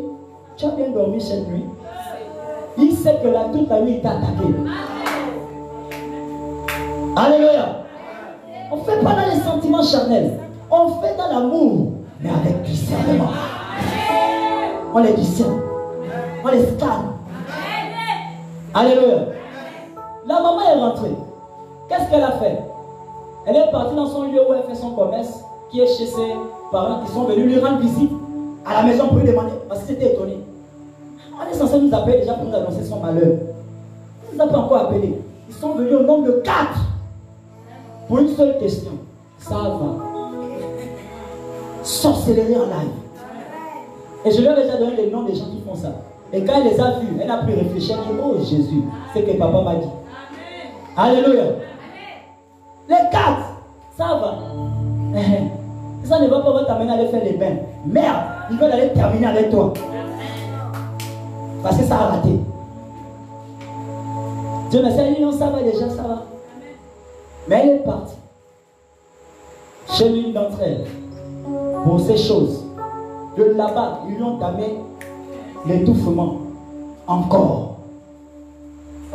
tu as bien dormi cette nuit. Il sait que toute la nuit, il t'a attaqué. Alléluia. On ne fait pas dans les sentiments charnels. On fait dans l'amour, mais avec discernement. On les discerne. On les scanne. Alléluia. La maman est rentrée. Qu'est-ce qu'elle a fait? Elle est partie dans son lieu où elle fait son commerce, qui est chez ses parents qui sont venus lui rendre visite à la maison pour lui demander, parce que c'était étonné. On est censé nous appeler déjà pour nous annoncer son malheur. Ils ne nous ont pas encore appelé. Ils sont venus au nombre de 4 pour une seule question. Ça va. Sorcellerie en live. Et je lui ai déjà donné les noms des gens qui font ça. Et quand elle les a vus, elle a pu réfléchir. Elle dit, oh Jésus, c'est que papa m'a dit. Alléluia. Les 4, ça va. Ça ne va pas t'amener à aller faire les bains. Merde, ils veulent aller terminer avec toi. Parce que ça a raté. Dieu merci, elle dit non, ça va déjà, ça va. Mais elle est partie chez l'une d'entre elles pour ces choses. De là-bas, ils lui ont damé l'étouffement. Encore.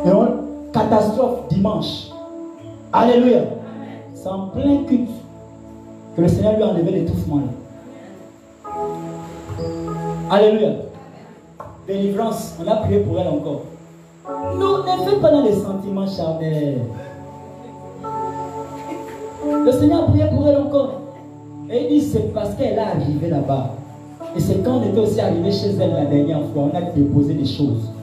Et on, catastrophe dimanche. Alléluia. C'est en plein culte que le Seigneur lui a enlevé l'étouffement là. Alléluia. Délivrance, on a prié pour elle encore. Nous ne faites pas dans les sentiments charnels. Le Seigneur a prié pour elle encore. Et il dit c'est parce qu'elle est arrivée là-bas. Et c'est quand on était aussi arrivé chez elle la dernière fois, on a déposé des choses.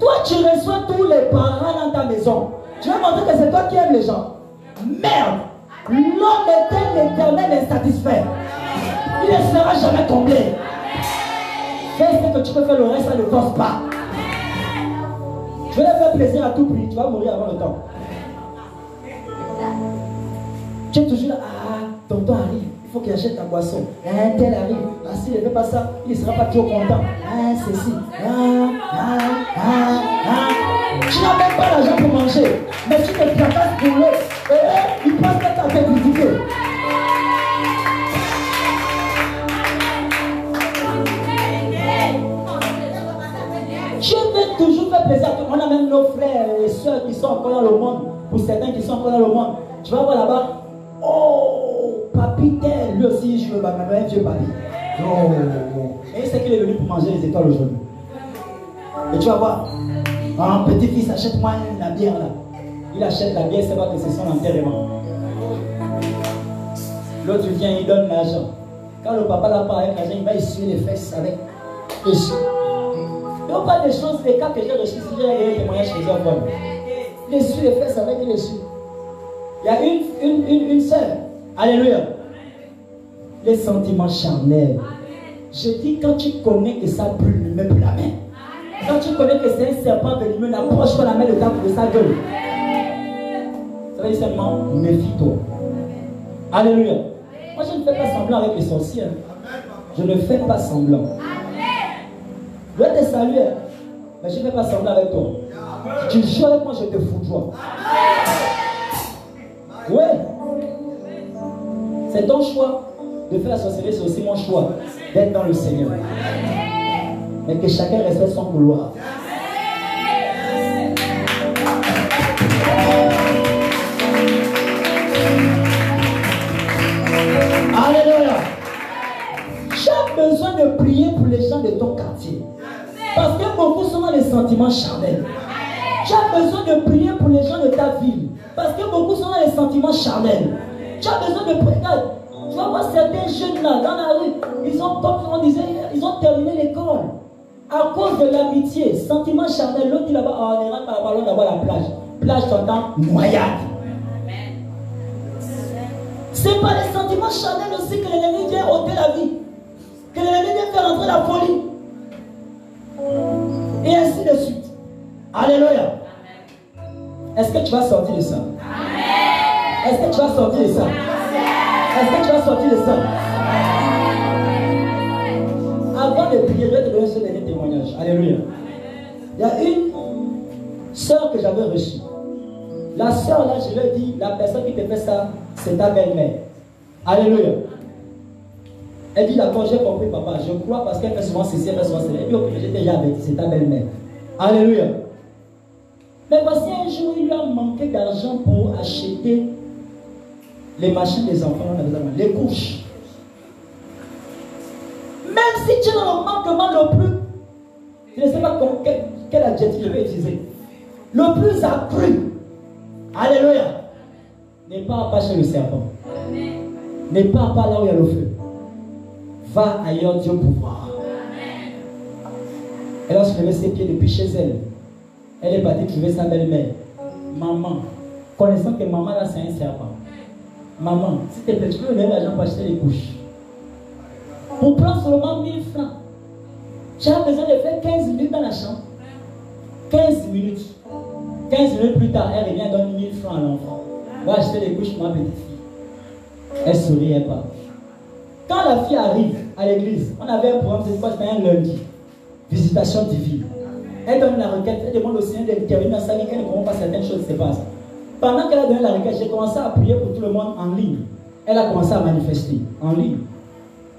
Toi, tu reçois tous les parents dans ta maison. Tu vas montrer que c'est toi qui aimes les gens. Merde! L'homme est l'éternel insatisfait. Il ne sera jamais comblé. Fais ce que tu peux faire, le reste, ça ne force pas. Je vais faire plaisir à tout prix. Tu vas mourir avant le temps. Tu es toujours là. Ah, tonton arrive. Il faut qu'il achète ta boisson. Un tel arrive. Ah, s'il ne fait pas ça, il ne sera pas trop content. Ah, ceci. Tu n'as même pas l'argent pour manger. Mais tu te tracasses pour l'eau. Et il pense que tu as fait critiquer. Dieu veut toujours faire plaisir à tout. On a même nos frères et soeurs qui sont encore dans le monde. Pour certains qui sont encore dans le monde. Tu vas voir là-bas. Oh, papy tel, lui aussi, je veux un vieux papy. Oh. Et il sait qu'il est venu pour manger les étoiles aujourd'hui. Et tu vas voir. Un petit-fils, achète-moi la bière là. Il achète la bière, c'est pas que c'est son enterrement. L'autre vient, il donne l'argent. Quand le papa l'a pas avec l'argent, il va essuyer les fesses avec essuie. Et on parle des choses, des cas que j'ai reçus, si j'ai des témoignages chez eux. Il essuie les fesses avec l'essuie. Il y a une sœur. Alléluia. Les sentiments charnels. Je dis, quand tu connais que ça brûle, ne mets plus la main. Quand tu connais que c'est un serpent venimeux, n'approche pas la main de sa gueule. Ça veut dire seulement, méfie-toi. Alléluia. Moi, je ne fais pas semblant avec les sorciers. Je ne fais pas semblant. Je vais te saluer, mais je ne fais pas semblant avec toi. Tu joues avec moi, je te fous. Oui. C'est ton choix de faire la sorcellerie, c'est aussi mon choix d'être dans le Seigneur. Mais que chacun respecte son couloir. Alléluia. Tu as besoin de prier pour les gens de ton quartier. Parce que beaucoup sont dans les sentiments charnels. Tu as besoin de prier pour les gens de ta ville. Parce que beaucoup sont dans les sentiments charnels. Tu as besoin de prier. Tu vas voir certains jeunes là dans la rue. Ils ont, comme on disait, ils ont terminé l'école. À cause de l'amitié, sentiment charnel. L'autre dit là-bas, on ira par ballon d'abord à la plage. Plage, tu entends noyade. C'est pas les sentiments charnels aussi que l'ennemi vient ôter la vie. Que l'ennemi vient faire entrer la folie. Et ainsi de suite. Alléluia. Est-ce que tu vas sortir de ça? Est-ce que tu vas sortir de ça? Est-ce que tu vas sortir de ça? Avant de prier, je vais te donner ce dernier témoignage. Alléluia. Il y a une soeur que j'avais reçue. La soeur là, je lui ai dit, la personne qui te fait ça, c'est ta belle-mère. Alléluia. Elle dit d'accord, j'ai compris papa, je crois parce qu'elle fait souvent ceci, elle fait souvent cela. Elle dit ok, j'étais déjà avec, c'est ta belle-mère. Alléluia. Mais voici un jour, il lui a manqué d'argent pour acheter les machines des enfants, les couches. Même si tu es dans le manquement le plus, je ne sais pas quel adjectif je vais utiliser, le plus accru, alléluia, n'est pas chez le serpent. N'est pas là où il y a le feu. Va ailleurs, Dieu pouvoir. Elle a soulevé ses pieds depuis chez elle. Elle est partie trouver sa belle-mère. Maman, connaissant que maman là c'est un serpent. Maman, s'il te plaît, tu peux me donner l'argent pour acheter les couches. Pour prendre seulement 1000 francs. J'ai besoin de faire 15 minutes dans la chambre. 15 minutes. 15 minutes plus tard, elle revient et donne 1000 francs à l'enfant. Va acheter les couches pour ma petite fille. Elle sourit, elle part. Quand la fille arrive à l'église, on avait un programme, c'était un lundi. Visitation divine. Elle donne la requête, elle demande au Seigneur d'intervenir dans sa vie, qu'elle ne comprend pas certaines choses qui se passent. Pendant qu'elle a donné la requête, j'ai commencé à prier pour tout le monde en ligne. Elle a commencé à manifester en ligne.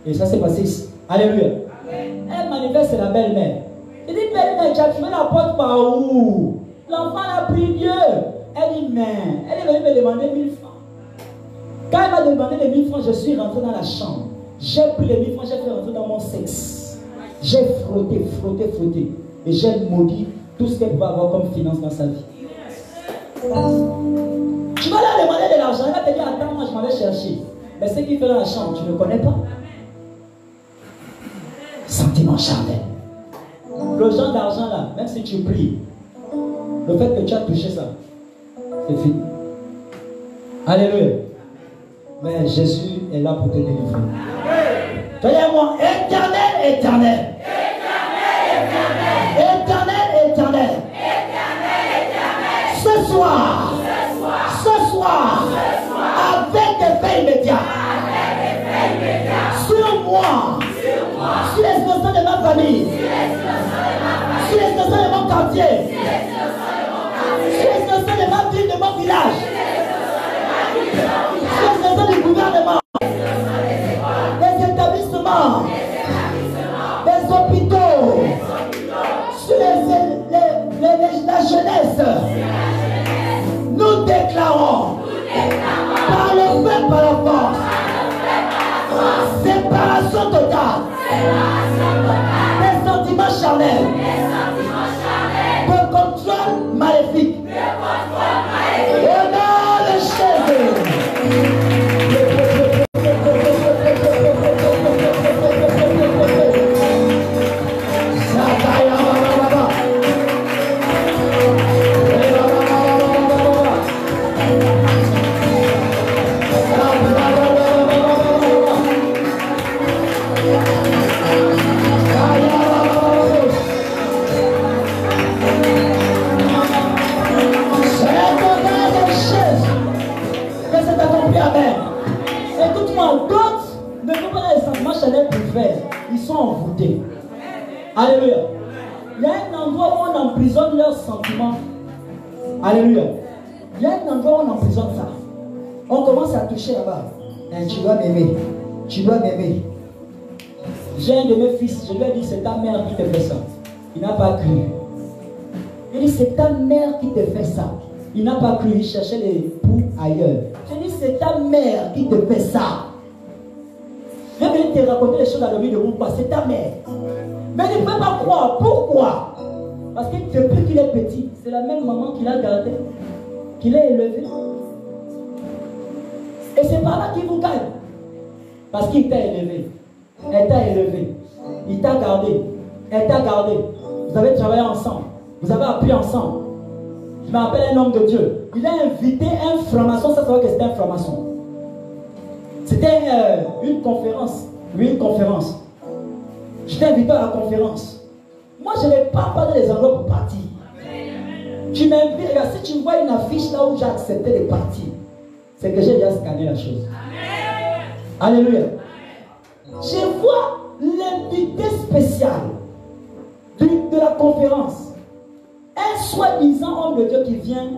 Et ça s'est passé ici. Alléluia. Elle manifeste, c'est la belle-mère. Je dis, belle-mère, tu as trouvé la porte par où? L'enfant a pris Dieu. Elle dit, mais elle est venue me demander 1000 francs. Quand elle m'a demandé les 1000 francs, je suis rentré dans la chambre. J'ai pris les 1000 francs, j'ai fait rentrer dans mon sexe. J'ai frotté. Et j'ai maudit tout ce qu'elle pouvait avoir comme finance dans sa vie. Tu vas leur demander de l'argent, elle va te dire, attends, moi je m'en vais chercher. Mais ce qu'il fait dans la chambre, tu ne connais pas. Sentiment charnel. Le genre d'argent là, même si tu pries, le fait que tu as touché ça, c'est fini. Alléluia. Mais Jésus est là pour te délivrer. Soyez-moi éternel, éternel. Éternel. Ce soir, avec des faits immédiats, sur moi, sur les situations de ma famille, sur les situations de mon quartier, sur les situations de ma ville, de mon village, sur les situations du gouvernement, des établissements, des hôpitaux, sur la jeunesse. Nous déclarons par le feu, par la force, séparation totale des sentiments charnels, de contrôle maléfique. Au nom de Jésus. Ils sont envoûtés. Alléluia. Il y a un endroit où on emprisonne leurs sentiments. Alléluia. Il y a un endroit où on emprisonne ça. On commence à toucher là-bas. Tu dois m'aimer. Tu dois m'aimer. J'ai un de mes fils, je lui ai dit, c'est ta mère qui te fait ça. Il n'a pas cru. Il dit, c'est ta mère qui te fait ça. Il n'a pas cru, il cherchait les poux ailleurs. J'ai dit, c'est ta mère qui te fait ça. Je vais venir te raconter les choses à l'objet de mon pas, c'est ta mère. Mais il ne peut pas croire. Pourquoi? Parce que depuis qu'il est petit, c'est la même maman qui l'a gardé, qui l'a élevé. Et c'est par là qu'il vous gagne. Parce qu'il t'a élevé. Elle t'a élevé. Il t'a gardé. Elle t'a gardé. Vous avez travaillé ensemble. Vous avez appris ensemble. Je me rappelle un homme de Dieu. Il a invité un franc-maçon. Ça, c'est vrai que c'était un franc-maçon. C'était une conférence. Oui, une conférence. J'étais invité à la conférence. Moi, je n'ai pas dans les endroits pour partir. Tu m'invites. Regarde, si tu vois une affiche là où j'ai accepté de partir, c'est que j'ai déjà scanné la chose. Alléluia. Je vois l'invité spécial de la conférence. Un soi-disant homme de Dieu qui vient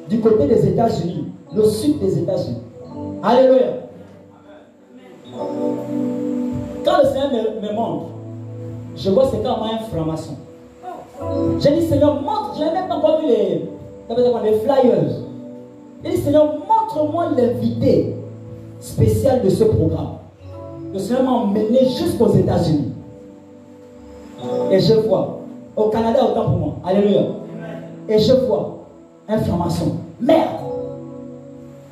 du côté des États-Unis, le sud des États-Unis. Alléluia. quand le Seigneur me montre, je vois c'est comme un franc-maçon. J'ai dit, Seigneur, montre, je n'ai même pas encore vu les flyers. J'ai dit, Seigneur, montre-moi l'invité spécial de ce programme. Le Seigneur m'a emmené jusqu'aux États-Unis. Et je vois, au Canada autant pour moi, alléluia. Et je vois un franc-maçon. Merde!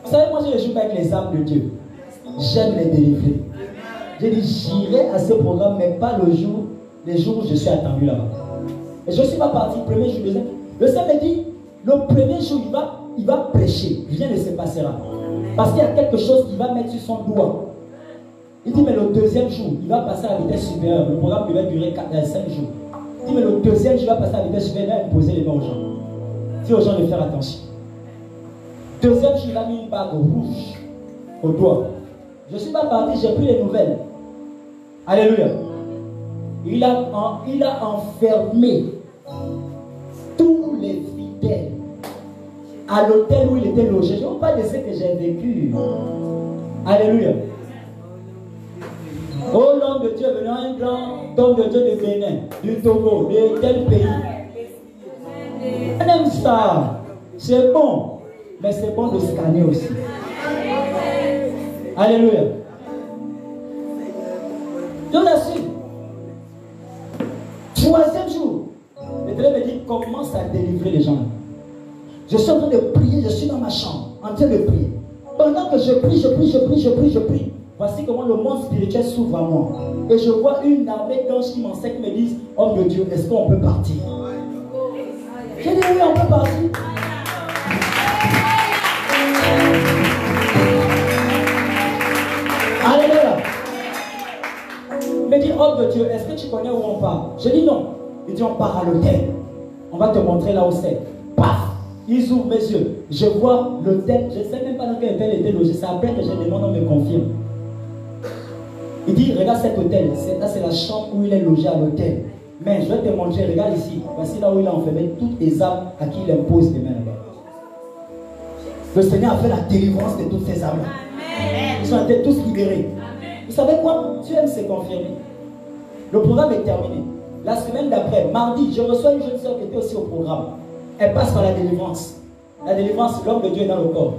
Vous savez, moi je joue avec les âmes de Dieu. J'aime les délivrer. J'ai dit, j'irai à ce programme, mais pas les jours où je suis attendu là-bas. Et je ne suis pas parti, premier jour, deuxième. Le Seigneur me dit, le premier jour, il va prêcher. Rien ne se passera. Parce qu'il y a quelque chose qu'il va mettre sur son doigt. Il dit, mais le deuxième jour, il va passer à la vitesse supérieure. Le programme va durer 5 jours. Il dit, mais le deuxième jour, il va passer à la vitesse supérieure. Il va imposer les mains aux gens. Dis aux gens de faire attention. Deuxième jour, il a mis une bague rouge au doigt. Je ne suis pas parti, j'ai pris les nouvelles. Alléluia. Il a enfermé tous les fidèles à l'hôtel où il était logé. Je ne veux pas de ce que j'ai vécu. Alléluia. Oh, l'homme de Dieu venant, un grand homme de Dieu de Bénin, du Togo, de tel pays. On aime ça. C'est bon. Mais c'est bon de scanner aussi. Alléluia. Je l'assure. Troisième jour, le Dieu me dit, commence à délivrer les gens. Je suis en train de prier, je suis dans ma chambre, en train de prier. Pendant que je prie, voici comment le monde spirituel s'ouvre à moi. Et je vois une armée d'anges qui m'enseignent, qui me disent, homme de Dieu, est-ce qu'on peut partir? J'ai dit, oui, on peut partir. Alléluia. Il me dit, homme de Dieu, est-ce que tu connais où on part? Je dis non. Il dit, on part à l'hôtel. On va te montrer là où c'est. Paf! Ils ouvrent mes yeux. Je vois l'hôtel. Je ne sais même pas dans quel hôtel était logé. C'est après que je demande, on me confirme. Il dit, regarde cet hôtel. Là, c'est la chambre où il est logé à l'hôtel. Mais je vais te montrer, regarde ici. Voici là où il a enfermé toutes les âmes à qui il impose les mains là-bas. Le Seigneur a fait la délivrance de toutes ces âmes. Ils ont été tous libérés. Vous savez quoi? Tu aimes se confirmer. Le programme est terminé. La semaine d'après, mardi, je reçois une jeune soeur qui était aussi au programme. Elle passe par la délivrance. La délivrance, l'homme de Dieu est dans le corps.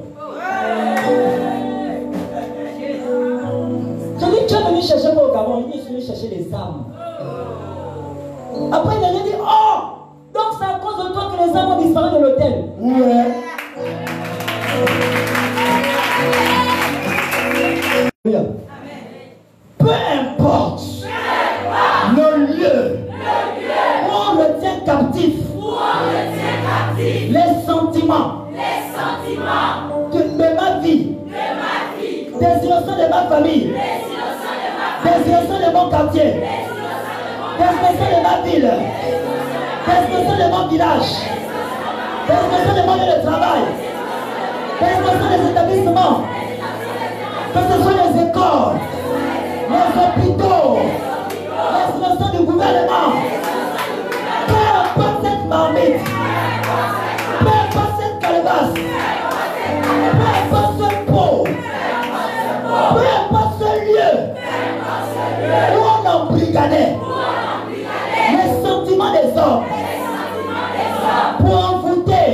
Je dis, tu es venu chercher quoi au Gabon? Il dit, je suis venu chercher les âmes. Après, il a dit, oh! Donc c'est à cause de toi que les âmes ont disparu de l'hôtel. Ouais. Peu importe le lieu où on le tient captif, les sentiments de ma vie, des innocents de ma famille, des innocents de mon quartier, des innocents de ma ville, des innocents de mon village, des innocents de mon lieu de travail, des innocents des établissements, que ce soit les écoles, les hôpitaux, les innocents du gouvernement, peu importe cette marmite, peu importe cette calebasse, peu importe ce pot, peu importe ce lieu où on embrigadait les sentiments des hommes pour envoûter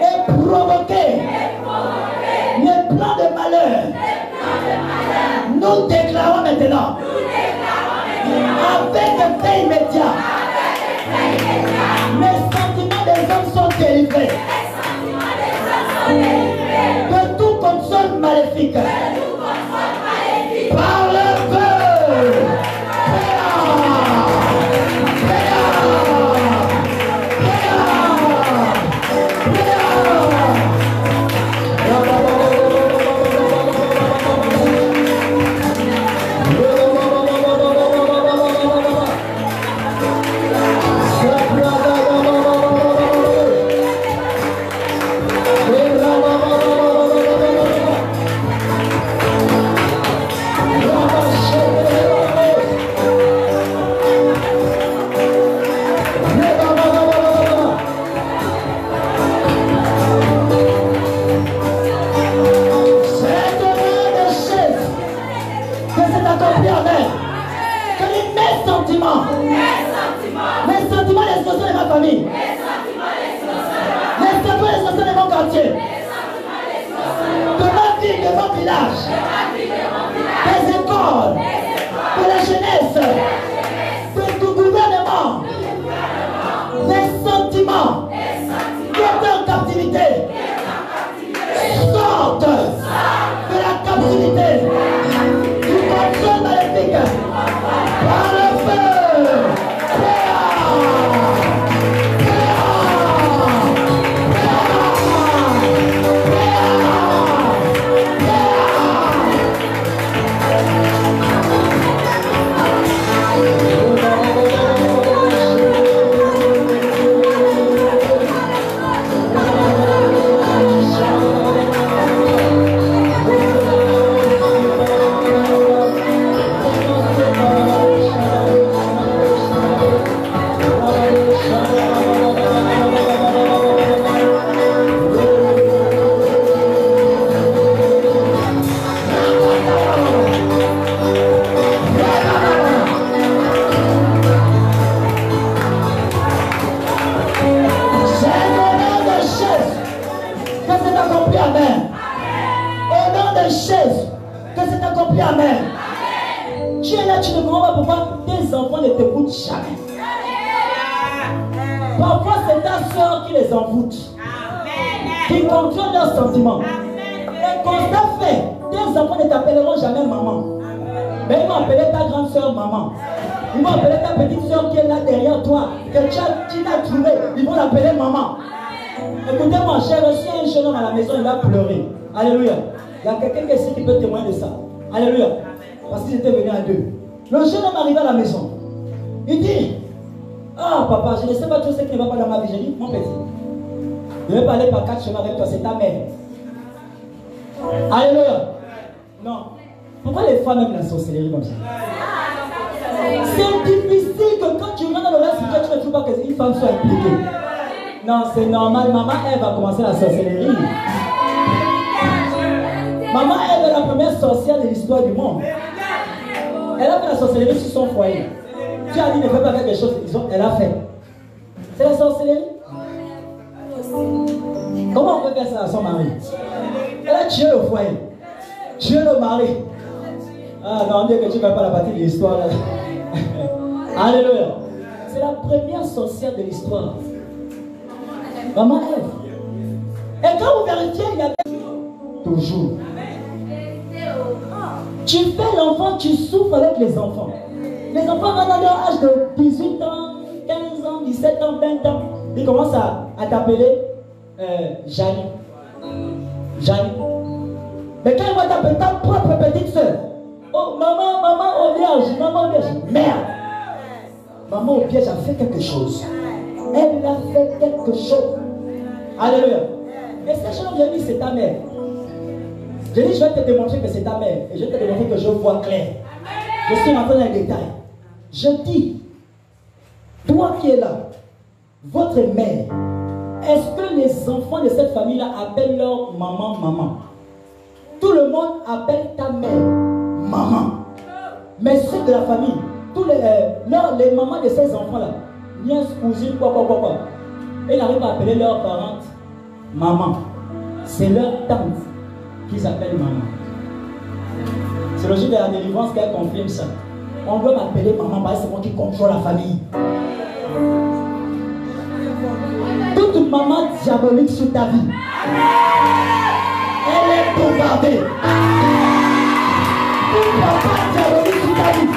et provoquer les plans de malheur. Nous déclarons maintenant, avec effet immédiat, les sentiments des hommes sont délivrés de tout contrôle maléfique par le feu. famille. Les sentiments essentiels de mon quartier. De ma ville, de mon village. Des écoles. De la jeunesse. De tout gouvernement. Les sentiments qui étaient en captivité sortent de la captivité du contrôle maléfique par le feu. Parfois, c'est ta soeur qui les envoûte, qui contrôle leurs sentiments. Et constat fait, tes enfants ne t'appelleront jamais maman. Mais ils vont appeler ta grande soeur maman. Ils vont appeler ta petite soeur qui est là derrière toi, que tu l'as trouvée. Ils vont l'appeler maman. Écoutez-moi, j'ai reçu un jeune homme à la maison, il va pleurer. Alléluia. Il y a quelqu'un ici qui peut témoigner de ça. Alléluia. Parce qu'ils étaient venus à deux. Le jeune homme arrive à la maison. Il dit: ah papa, je ne sais pas tout ce qui ne va pas dans ma vie. J'ai dit: mon petit, je vais parler par 4 chemins avec toi, c'est ta mère. Alléluia. Non. Pourquoi les femmes aiment la sorcellerie comme ça? C'est difficile que quand tu rentres dans le reste, tu ne trouves pas qu'une femme soit impliquée. Non, c'est normal. Maman Ève va commencer la sorcellerie. Maman Ève est la première sorcière de l'histoire du monde. Elle a fait la sorcellerie sur son foyer. Tu as dit ne fais pas faire quelque chose, elle a fait. C'est la sorcellerie. Comment on peut faire ça à son mari? Elle a tué le foyer, tué le mari. Ah non, on dit que tu ne fais pas la partie de l'histoire. Alléluia. C'est la première sorcière de l'histoire. Maman Ève. Et quand vous vérifiez, il y avait toujours. Tu fais l'enfant, tu souffres avec les enfants. Les enfants vont dans leur âge de 18 ans, 15 ans, 17 ans, 20 ans. Ils commencent à t'appeler Janie. Janie. Mais quand ils vont t'appeler ta propre petite soeur, oh maman, maman au vierge, maman au vierge. Merde. Maman au vierge a fait quelque chose. Elle a fait quelque chose. Alléluia. Et cette chose, j'ai dit, c'est ta mère. J'ai dit, je vais te démontrer que c'est ta mère. Et je vais te démontrer que je vois clair. Je suis rentré dans les détails. Je dis, toi qui es là, votre mère, est-ce que les enfants de cette famille-là appellent leur maman, maman? Tout le monde appelle ta mère, maman. Mais ceux de la famille, tous les mamans de ces enfants-là, nièce, cousine, quoi. Ils n'arrivent pas à appeler leurs parentes maman. C'est leur tante qu'ils appellent maman. C'est le jour de la délivrance qu'elle confirme ça. On doit m'appeler maman parce que c'est moi qui contrôle la famille. Toute maman diabolique sur ta vie, elle est bombardée. Tout papa diabolique sur ta vie,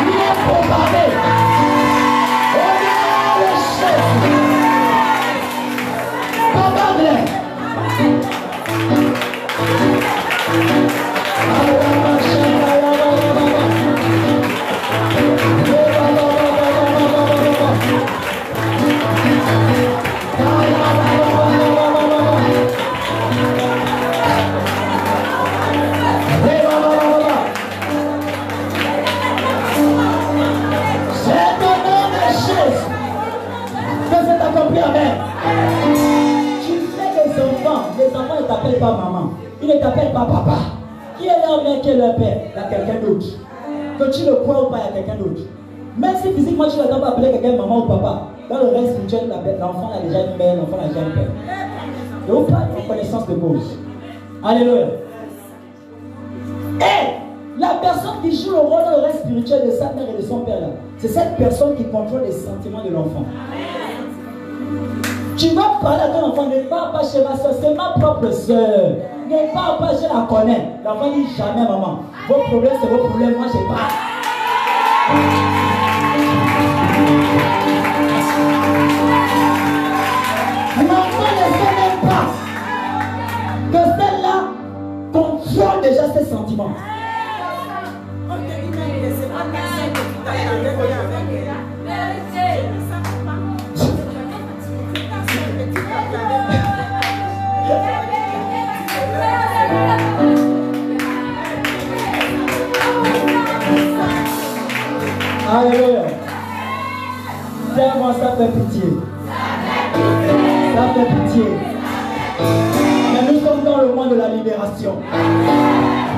il est bombardé. On est le chef. Bombarde-les. Les enfants ne t'appellent pas maman, ils ne t'appellent pas papa. Qui est leur mère, qui est leur père? Il y a quelqu'un d'autre. Que tu le crois ou pas, il y a quelqu'un d'autre. Même si physiquement tu n'attends pas appeler quelqu'un maman ou papa, dans le reste spirituel, l'enfant a déjà une mère, l'enfant a déjà un père. Donc, pas de connaissance de cause. Alléluia. Et la personne qui joue le rôle dans le reste spirituel de sa mère et de son père, c'est cette personne qui contrôle les sentiments de l'enfant. Tu vas parler à ton enfant, ne pars pas chez ma soeur, c'est ma propre soeur. Ne pars pas, je la connais. L'enfant dit jamais maman. Vos problèmes, c'est vos problèmes, moi je pars. L'enfant ne sait même pas que celle-là contrôle déjà ses sentiments. Alléluia. Dis-moi, ça fait pitié. Ça fait pitié. Mais nous sommes dans le monde de la libération.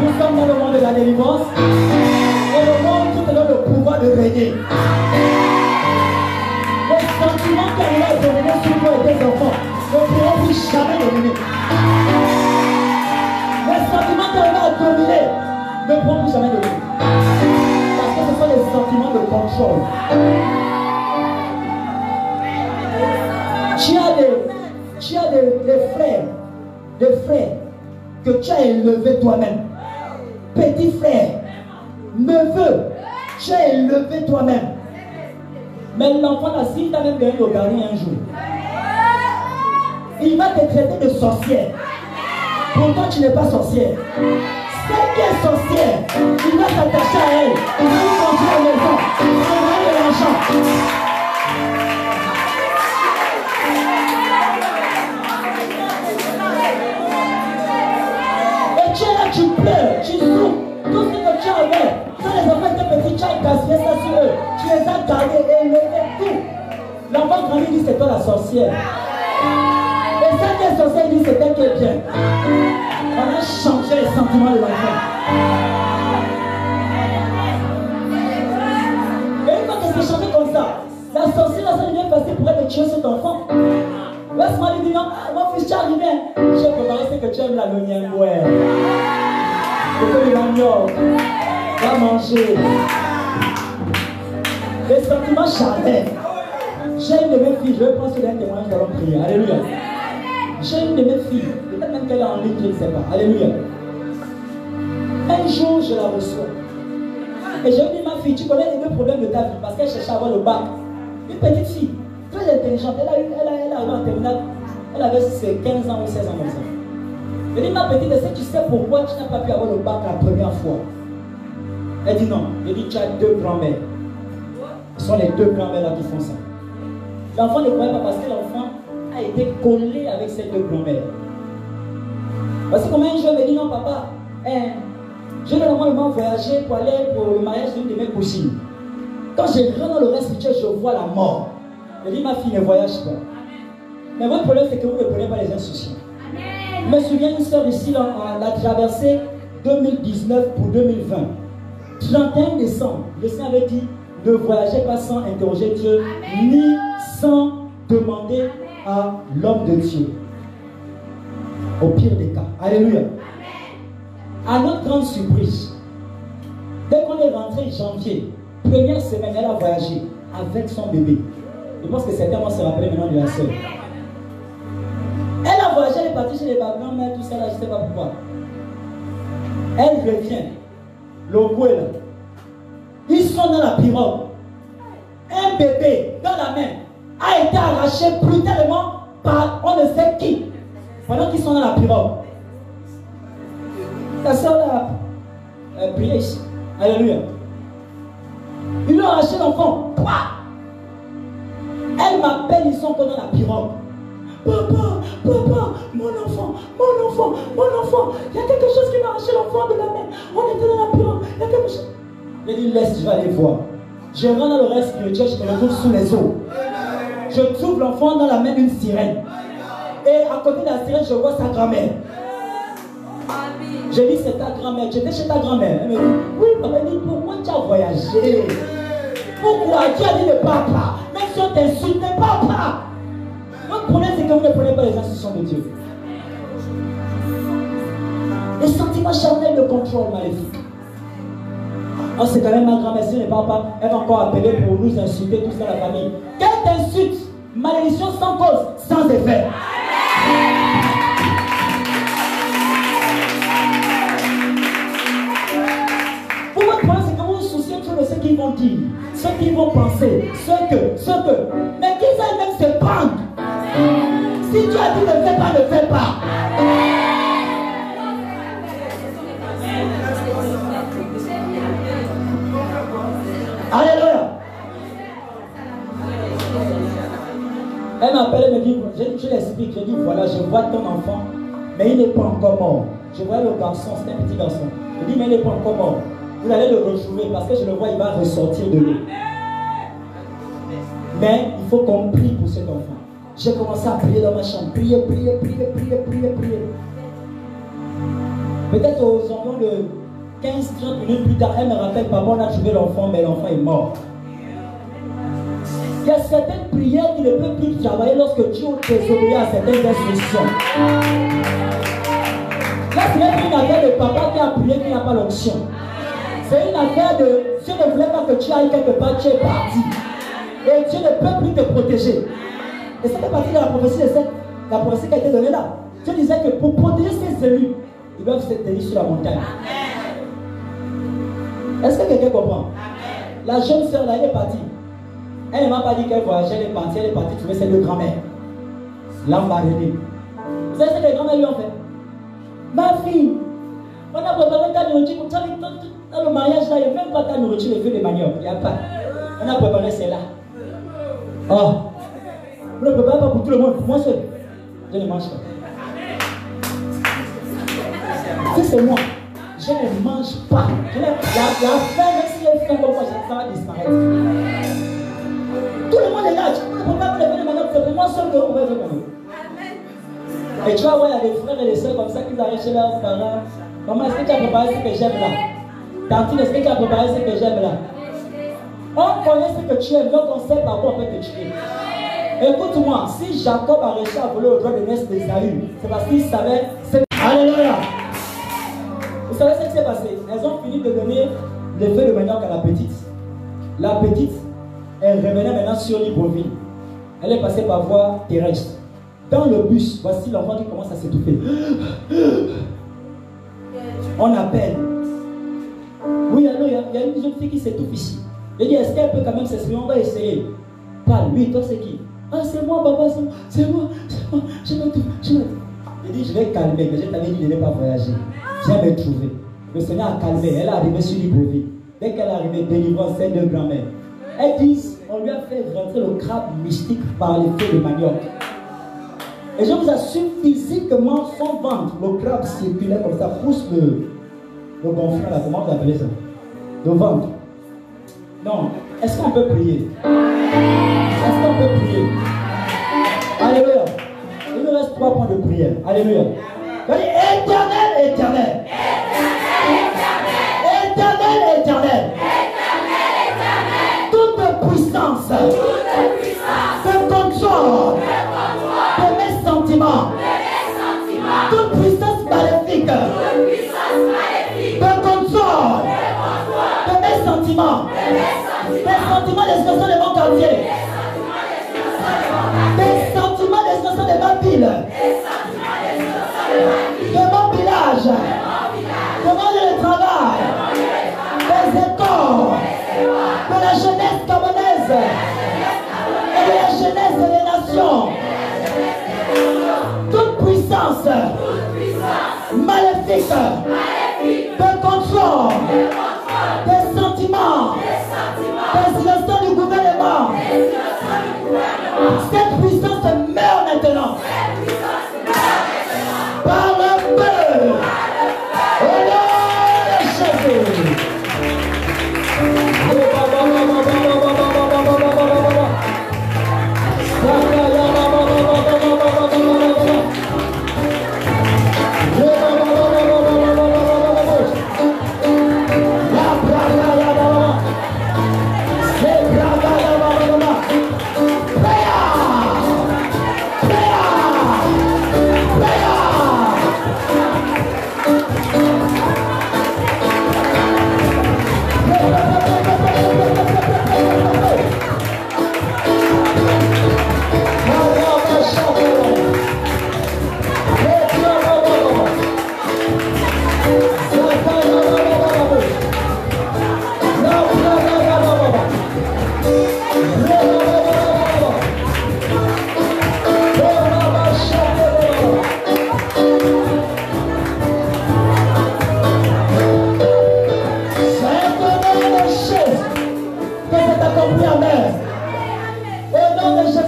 Nous sommes dans le monde de la délivrance. Et le monde qui te donne le pouvoir de régner. Les sentiments qu'elle a dominés sur toi et tes enfants ne pourront plus jamais dominer. Les sentiments qu'elle a dominés ne pourront plus jamais dominer. Parce que ce sont les sentiments de contrôle. Tu as des frères que tu as élevés toi-même. Petit frère, neveu, tu as élevé toi-même. Mais l'enfant là, s'il t'a même donné le gardien un jour, il va te traiter de sorcière. Pourtant tu n'es pas sorcière. Celle qui est sorcière, il va s'attacher à elle. Il va lui conduire à la maison. Il va lui donner de l'argent. Et tu es là, tu pleures, tu souffres. Tout ce que tu avais, quand les enfants étaient petits, tu as gaspillé ça sur eux. Tu les as gardés, élevés, tout. L'enfant grandit, dit c'est toi la sorcière. Et celle qui est sorcière, dit c'est elle qui est bien. On a changé les sentiments de l'enfant. Et une fois que c'est changé comme ça, la sorcière, ça devient facile pour elle de tuer cet enfant. Laisse-moi lui dire non, mon fils, tu es arrivé. J'ai préparé ce que tu aimes, la loniengue. Je peux lui manioc. Va manger. Les sentiments charnels. J'ai une de mes filles, je vais prendre ce dernier témoignage, nous allons prier. Alléluia. J'ai une de mes filles, peut-être même qu'elle est en ligne, je ne sais pas. Alléluia. Un jour, je la reçois. Et je lui dis, ma fille, tu connais les deux problèmes de ta vie parce qu'elle cherchait à avoir le bac. Une petite fille, très intelligente, elle arrive en terminale, elle avait 15 ans ou 16 ans comme ça. Je dis, ma petite, est-ce que tu sais pourquoi tu n'as pas pu avoir le bac la première fois? Elle dit non. Je dis, tu as deux grands-mères. Ce sont les deux grands-mères là qui font ça. L'enfant ne croyait pas parce que l'enfant a été collé avec ces deux grand-mères. Parce que comment un jour me dit non papa, je vais normalement voyager pour aller pour le mariage d'une de mes cousines. Quand je rentre dans le reste spirituel, je vois la mort. Je dis ma fille ne voyage pas. Mais votre problème c'est que vous ne prenez pas les insouciants. Je me souviens une soeur ici, elle a traversé 2019 pour 2020. 31 décembre, le Seigneur avait dit ne voyagez pas sans interroger Dieu, ni sans demander à l'homme de Dieu. Au pire des cas. Alléluia. À notre grande surprise, dès qu'on est rentré janvier, première semaine, elle a voyagé avec son bébé. Je pense que certains vont se rappeler maintenant de la soeur. Elle a voyagé, elle est partie chez les grands-mères, tout ça là, je ne sais pas pourquoi. Elle revient. Le bouet là. Ils sont dans la pirogue. Un bébé dans la main a été arraché brutalement par on ne sait qui. Pendant qu'ils sont dans la pirogue. Ta soeur a prié ici. Alléluia. Ils ont arraché l'enfant. Elle m'appelle, ils sont dans la pirogue. Papa, papa, mon enfant, mon enfant, mon enfant. Il y a quelque chose qui m'a arraché l'enfant de la main. On était dans la pirogue. Il y a quelque chose. Je dis, laisse, je vais aller voir. Je rentre dans le reste spirituel, je me retrouve sous les eaux. Je trouve l'enfant dans la main d'une sirène. Et à côté de la sirène, je vois sa grand-mère. Je dis, c'est ta grand-mère. J'étais chez ta grand-mère. Elle me dit, oui, papa, elle dit, pourquoi tu as voyagé? Pourquoi Dieu a dit ne parle pas? Même si on t'insulte, ne parle pas. Votre problème, c'est que vous ne prenez pas les instructions de Dieu. Les sentiments charnels le contrôle maléfique. Oh, c'est quand même ma grand-mère, si elle ne parle pas, elle va encore appeler pour nous insulter tous dans la famille. Quelle insulte, malédiction sans cause, sans effet. Pour votre problème, c'est que vous vous souciez toujours de ce qu'ils vont dire, ce qu'ils vont penser, ce que. Mais qu'ils aillent même se prendre. Si Dieu a dit ne fais pas, ne fais pas. Alléluia. Elle m'appelle et me dit, je l'explique, je dis voilà, je vois ton enfant, mais il n'est pas encore mort. Je vois le garçon, c'est un petit garçon. Je dis mais il n'est pas encore mort. Vous allez le retrouver parce que je le vois, il va ressortir de l'eau. Mais il faut qu'on prie pour cet enfant. J'ai commencé à prier dans ma chambre, prier. Peut-être aux environs de 15-30 minutes plus tard, elle me rappelle, papa, on a trouvé l'enfant, mais l'enfant est mort. Il y a certaines prières qui ne peuvent plus travailler lorsque tu désobéis à certaines instructions. Là, ce n'est pas une affaire de papa qui a prié qui n'a pas l'onction. C'est une affaire de Dieu ne voulait pas que tu ailles quelque part, tu es parti. Et Dieu ne peut plus te protéger. Et ça fait partie de la prophétie de cette, la prophétie qui a été donnée là. Dieu disait que pour protéger ses élus, ils doivent se tenir sur la montagne. Est-ce que quelqu'un comprend? La jeune sœur là, elle est partie. Elle ne m'a pas dit qu'elle voyageait, elle est partie trouver ses deux grands-mères. L'embarrassée. Vous savez ce que les grands-mères lui ont fait? Ma fille, on a préparé ta nourriture pour toi. Dans le mariage là, il n'y a même pas ta nourriture, les feux de manioc. Il n'y a pas. On a préparé celle-là. Oh, vous ne préparez pas pour tout le monde, pour moi seul. Je ne mange pas. Si c'est moi, je ne mange pas. La faim, même si elle fait comme moi, ça va disparaître. Tout le monde est là. Tu ne peux pas me lever de manière, c'est pour moi seul que vous pouvez faire comme vous. Et tu vas voir, il y a des frères et des soeurs comme ça qui arrivent chez leurs parents. Maman, est-ce que tu as préparé ce que j'aime là? Tantine, est-ce que tu as préparé ce que j'aime là? On connaît ce que tu aimes, donc on sait par quoi on peut te tuer. Écoute-moi, si Jacob a réussi à voler au droit de naissance d'Ésaü, c'est parce qu'il savait. Alléluia! Vous savez ce qui s'est passé? Elles ont fini de donner les feux de manioc à la petite. La petite, elle revenait maintenant sur Libreville. Elle est passée par voie terrestre. Dans le bus, voici l'enfant qui commence à s'étouffer. On appelle. Oui, alors il y a une jeune fille qui s'étouffe ici. Je dis, est-ce qu'elle peut quand même s'exprimer? On va essayer. Pas lui, toi c'est qui? Ah, c'est moi, papa, c'est moi. Je m'étouffe. Je dis, je vais calmer, mais je t'avais dit de ne pas voyager. Viens me trouver. Le Seigneur a calmé. Elle est arrivée sur Libreville. Dès qu'elle est arrivée, délivrant ses deux grands-mères. Elles disent, on lui a fait rentrer le crabe mystique par les feux de manioc. Et je vous assure, physiquement, son ventre, le crabe circulaire comme ça, pousse le gonflant là. Comment vous appelez ça? Le ventre. Non. Est-ce qu'on peut prier? Est-ce qu'on peut prier? Alléluia. Il nous reste 3 points de prière. Alléluia. Éternel, éternel. Éternel, éternel. Toute puissance. De contrôle. De mes sentiments. Toute puissance maléfique. De contrôle. De mes sentiments. Des sentiments d'expression de mon quartier. Des sentiments d'expression de ma ville. De mon village. De mon lieu de travail. Des écoles. De la jeunesse cameronaise. Et de la jeunesse des nations. Toute puissance maléfique de contrôle des sentiments, des instants du gouvernement. Cette puissance meurt maintenant par le feu au nom de Jésus.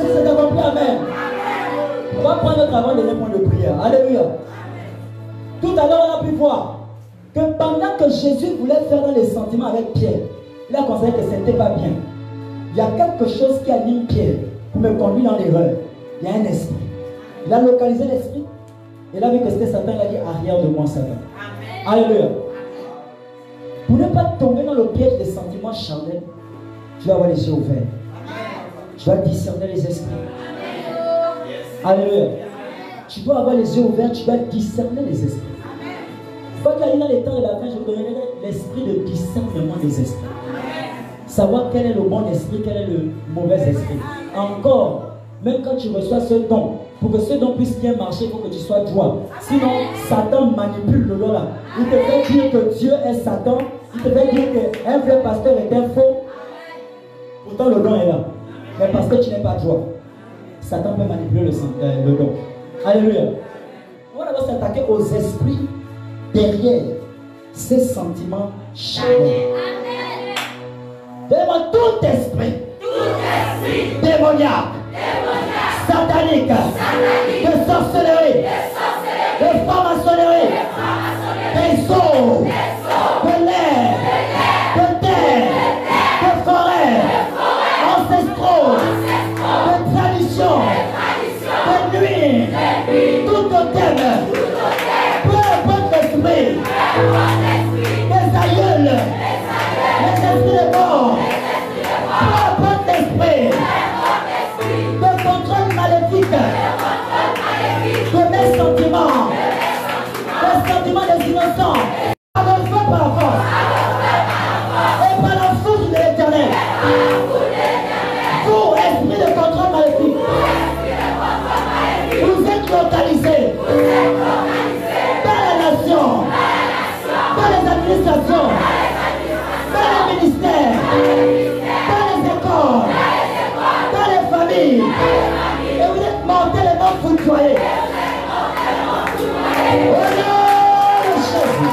Jésus s'est accompli. Amen. On va prendre notre avant-dernier point de prière. Alléluia. Tout à l'heure, on a pu voir que pendant que Jésus voulait faire dans les sentiments avec Pierre, il a considéré que ce n'était pas bien. Il y a quelque chose qui anime Pierre pour me conduire dans l'erreur. Il y a un esprit. Il a localisé l'esprit. Il a vu que c'était Satan. Il a dit arrière de moi, Satan. Amen. Alléluia. Pour ne pas tomber dans le piège des sentiments charnels, tu dois avoir les yeux ouverts. Tu dois discerner les esprits. Alléluia. Tu dois avoir les yeux ouverts, tu dois discerner les esprits. Quand il a dit dans les temps de la fin, je vous donnerai l'esprit de discernement des esprits. Savoir quel est le bon esprit, quel est le mauvais esprit. Encore, même quand tu reçois ce don, pour que ce don puisse bien marcher, il faut que tu sois droit. Sinon, Satan manipule le don là. Il te fait dire que Dieu est Satan. Il te fait dire qu'un vrai pasteur est un faux. Pourtant, le don est là. Mais parce que tu n'es pas droit, Satan peut manipuler le don. Alléluia. On va d'abord s'attaquer aux esprits derrière ces sentiments charnels. Devant tout esprit démoniaque, satanique, de sorcellerie, de franc-maçonnerie, des eaux, de l'air, de terre, de forêt, ancestraux, de tradition, de nuit, tout totem, peu importe l'esprit, des aïeuls, les esprits de mort, peu importe l'esprit, de contrôle maléfique, de mes sentiments, des sentiments des innocents, par le feu, par la force, et par la foudre de l'éternel. Vous, esprit de contrôle maléfique, vous êtes localisés dans la nation, dans les administrations, dans les ministères, dans les écoles, dans les familles, et vous êtes mortellement foudroyés. Au nom de Jésus.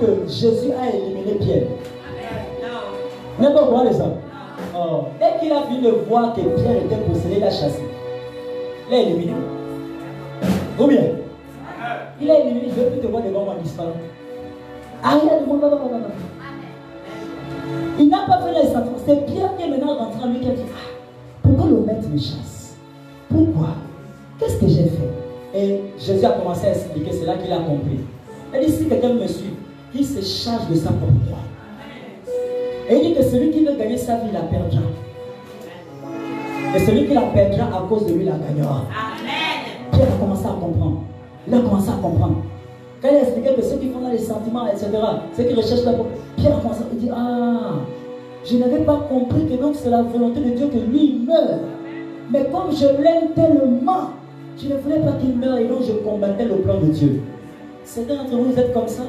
Que Jésus a éliminé Pierre. N'est pas voir les hommes. Oh. Dès qu'il a fini de voir que Pierre était possédé, il a chassé. Il a éliminé. Ou bien il a éliminé, je ne veux plus te voir devant moi disparu. Arrière de moi, il n'a pas fait les sentiments. C'est Pierre qui est maintenant rentré en lui qui a dit pourquoi le maître me chasse? Pourquoi? Qu'est-ce que j'ai fait? Et Jésus a commencé à expliquer, c'est là qu'il a compris. Il dit si quelqu'un me suit, qu'il se charge de sa propre croix. Et il dit que celui qui veut gagner sa vie la perdra. Et celui qui la perdra à cause de lui la gagnera. Amen. Pierre a commencé à comprendre. Il a commencé à comprendre. Quand il a expliqué que ceux qui font dans les sentiments, etc., ceux qui recherchent la propre, Pierre a commencé à dire je n'avais pas compris que donc c'est la volonté de Dieu que lui meure. Mais comme je l'aime tellement, je ne voulais pas qu'il meure et donc je combattais le plan de Dieu. Certains d'entre vous, vous êtes comme ça.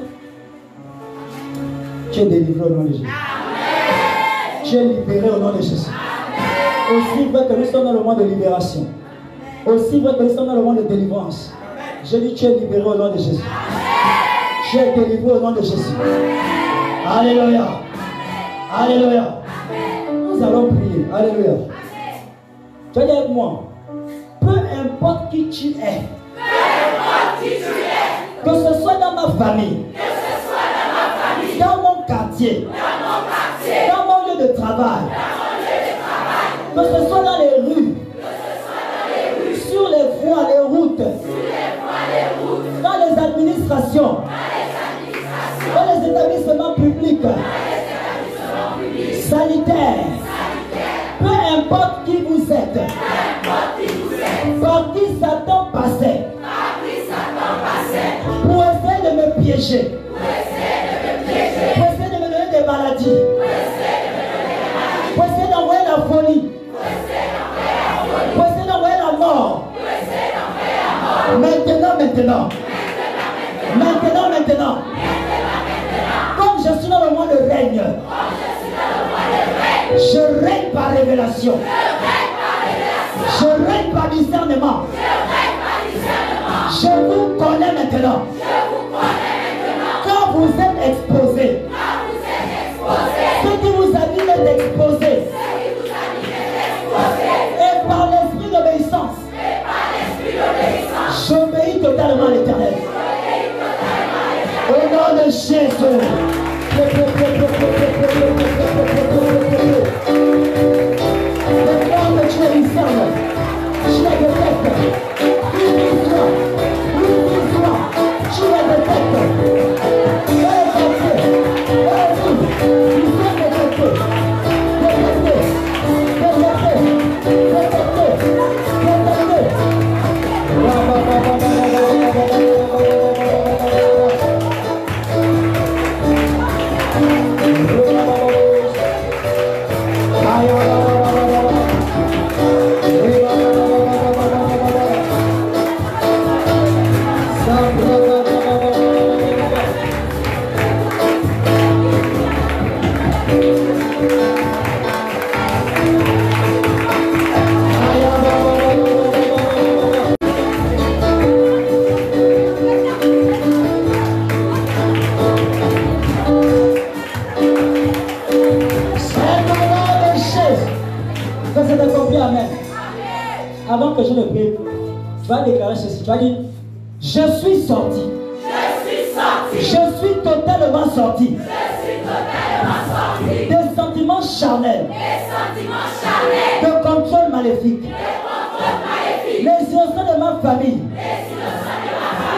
Tu es délivré au nom de Jésus. Amen. Tu es libéré au nom de Jésus. Amen. Aussi vrai que nous sommes dans le mois de libération. Amen. Aussi vrai que nous sommes dans le mois de délivrance. Amen. Je dis tu es libéré au nom de Jésus. Amen. Tu es délivré au nom de Jésus. Amen. Alléluia. Alléluia. Nous allons prier. Alléluia. Amen. Tu vas dire avec moi. Peu importe qui tu es. Que ce soit dans ma famille, dans mon quartier, dans mon lieu de travail, que ce soit dans les rues, sur les voies, les routes, dans les administrations, dans les établissements publics, sanitaires, Qu'importe qui vous êtes, par qui Satan passait, pour essayer de me piéger, pour essayer de me donner des maladies, pour essayer d'envoyer la folie, pour essayer d'envoyer la mort. Maintenant, comme je suis dans le mois de règne, je règne par révélation, je règne par discernement, je vous connais maintenant. Quand vous êtes exposé, ce qui vous anime est exposé, et par l'esprit d'obéissance, j'obéis totalement à l'Éternel. Au nom de Jésus. Le nom de Dieu il serve. Je la détecte. Ouvre-toi. Ouvre-toi. Je la détecte. Avant que je ne prie, tu vas déclarer ceci. Tu vas dire, je suis sorti. Je suis totalement sorti. Des sentiments charnels. De contrôle maléfique. Les innocents de ma famille.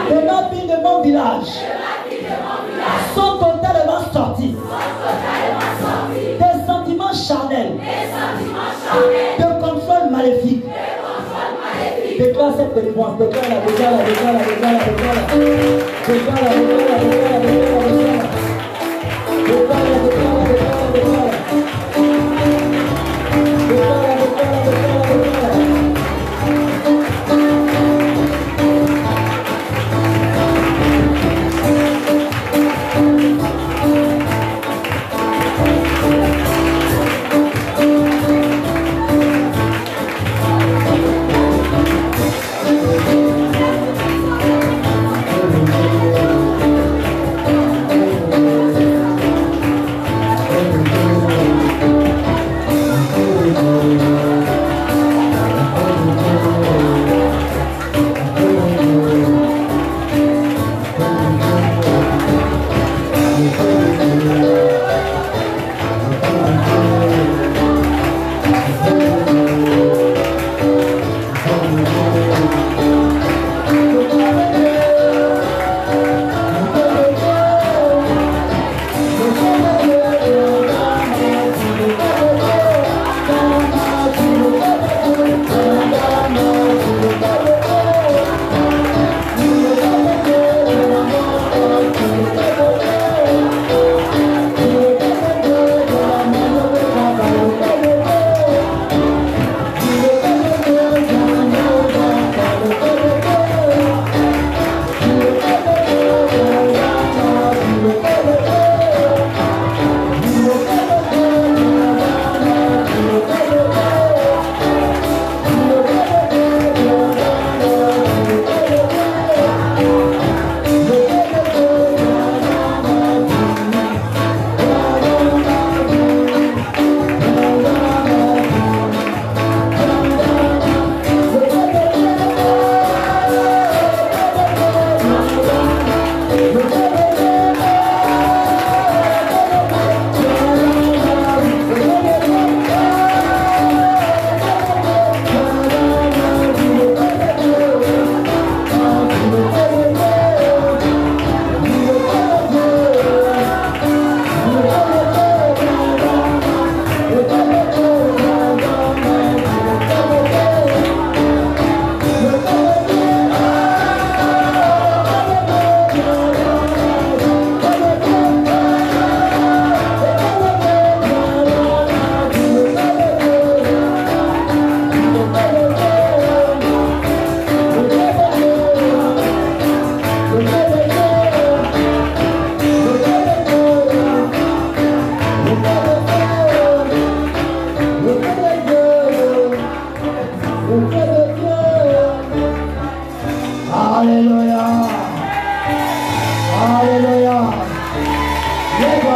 De ma ville, de mon village. Sont totalement sortis. Des sentiments charnels. De contrôle maléfique. Déclare cette délivrance, déclare-la. Alléluia. Alléluia. Lève-toi.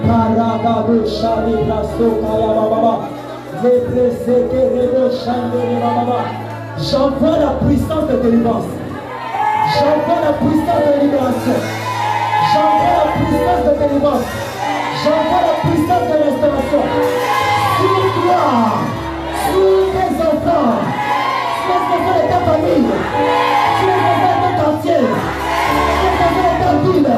Maragado Shari Rasto Kaya Baba. J'envoie la puissance de délivrance. J'envoie la puissance de libération. J'envoie la puissance de délivrance. J'envoie la puissance de restauration. Sur toi, sur tes enfants, sur les enfants de ta famille, sur les enfants de ton quartier, sur les enfants de ta ville,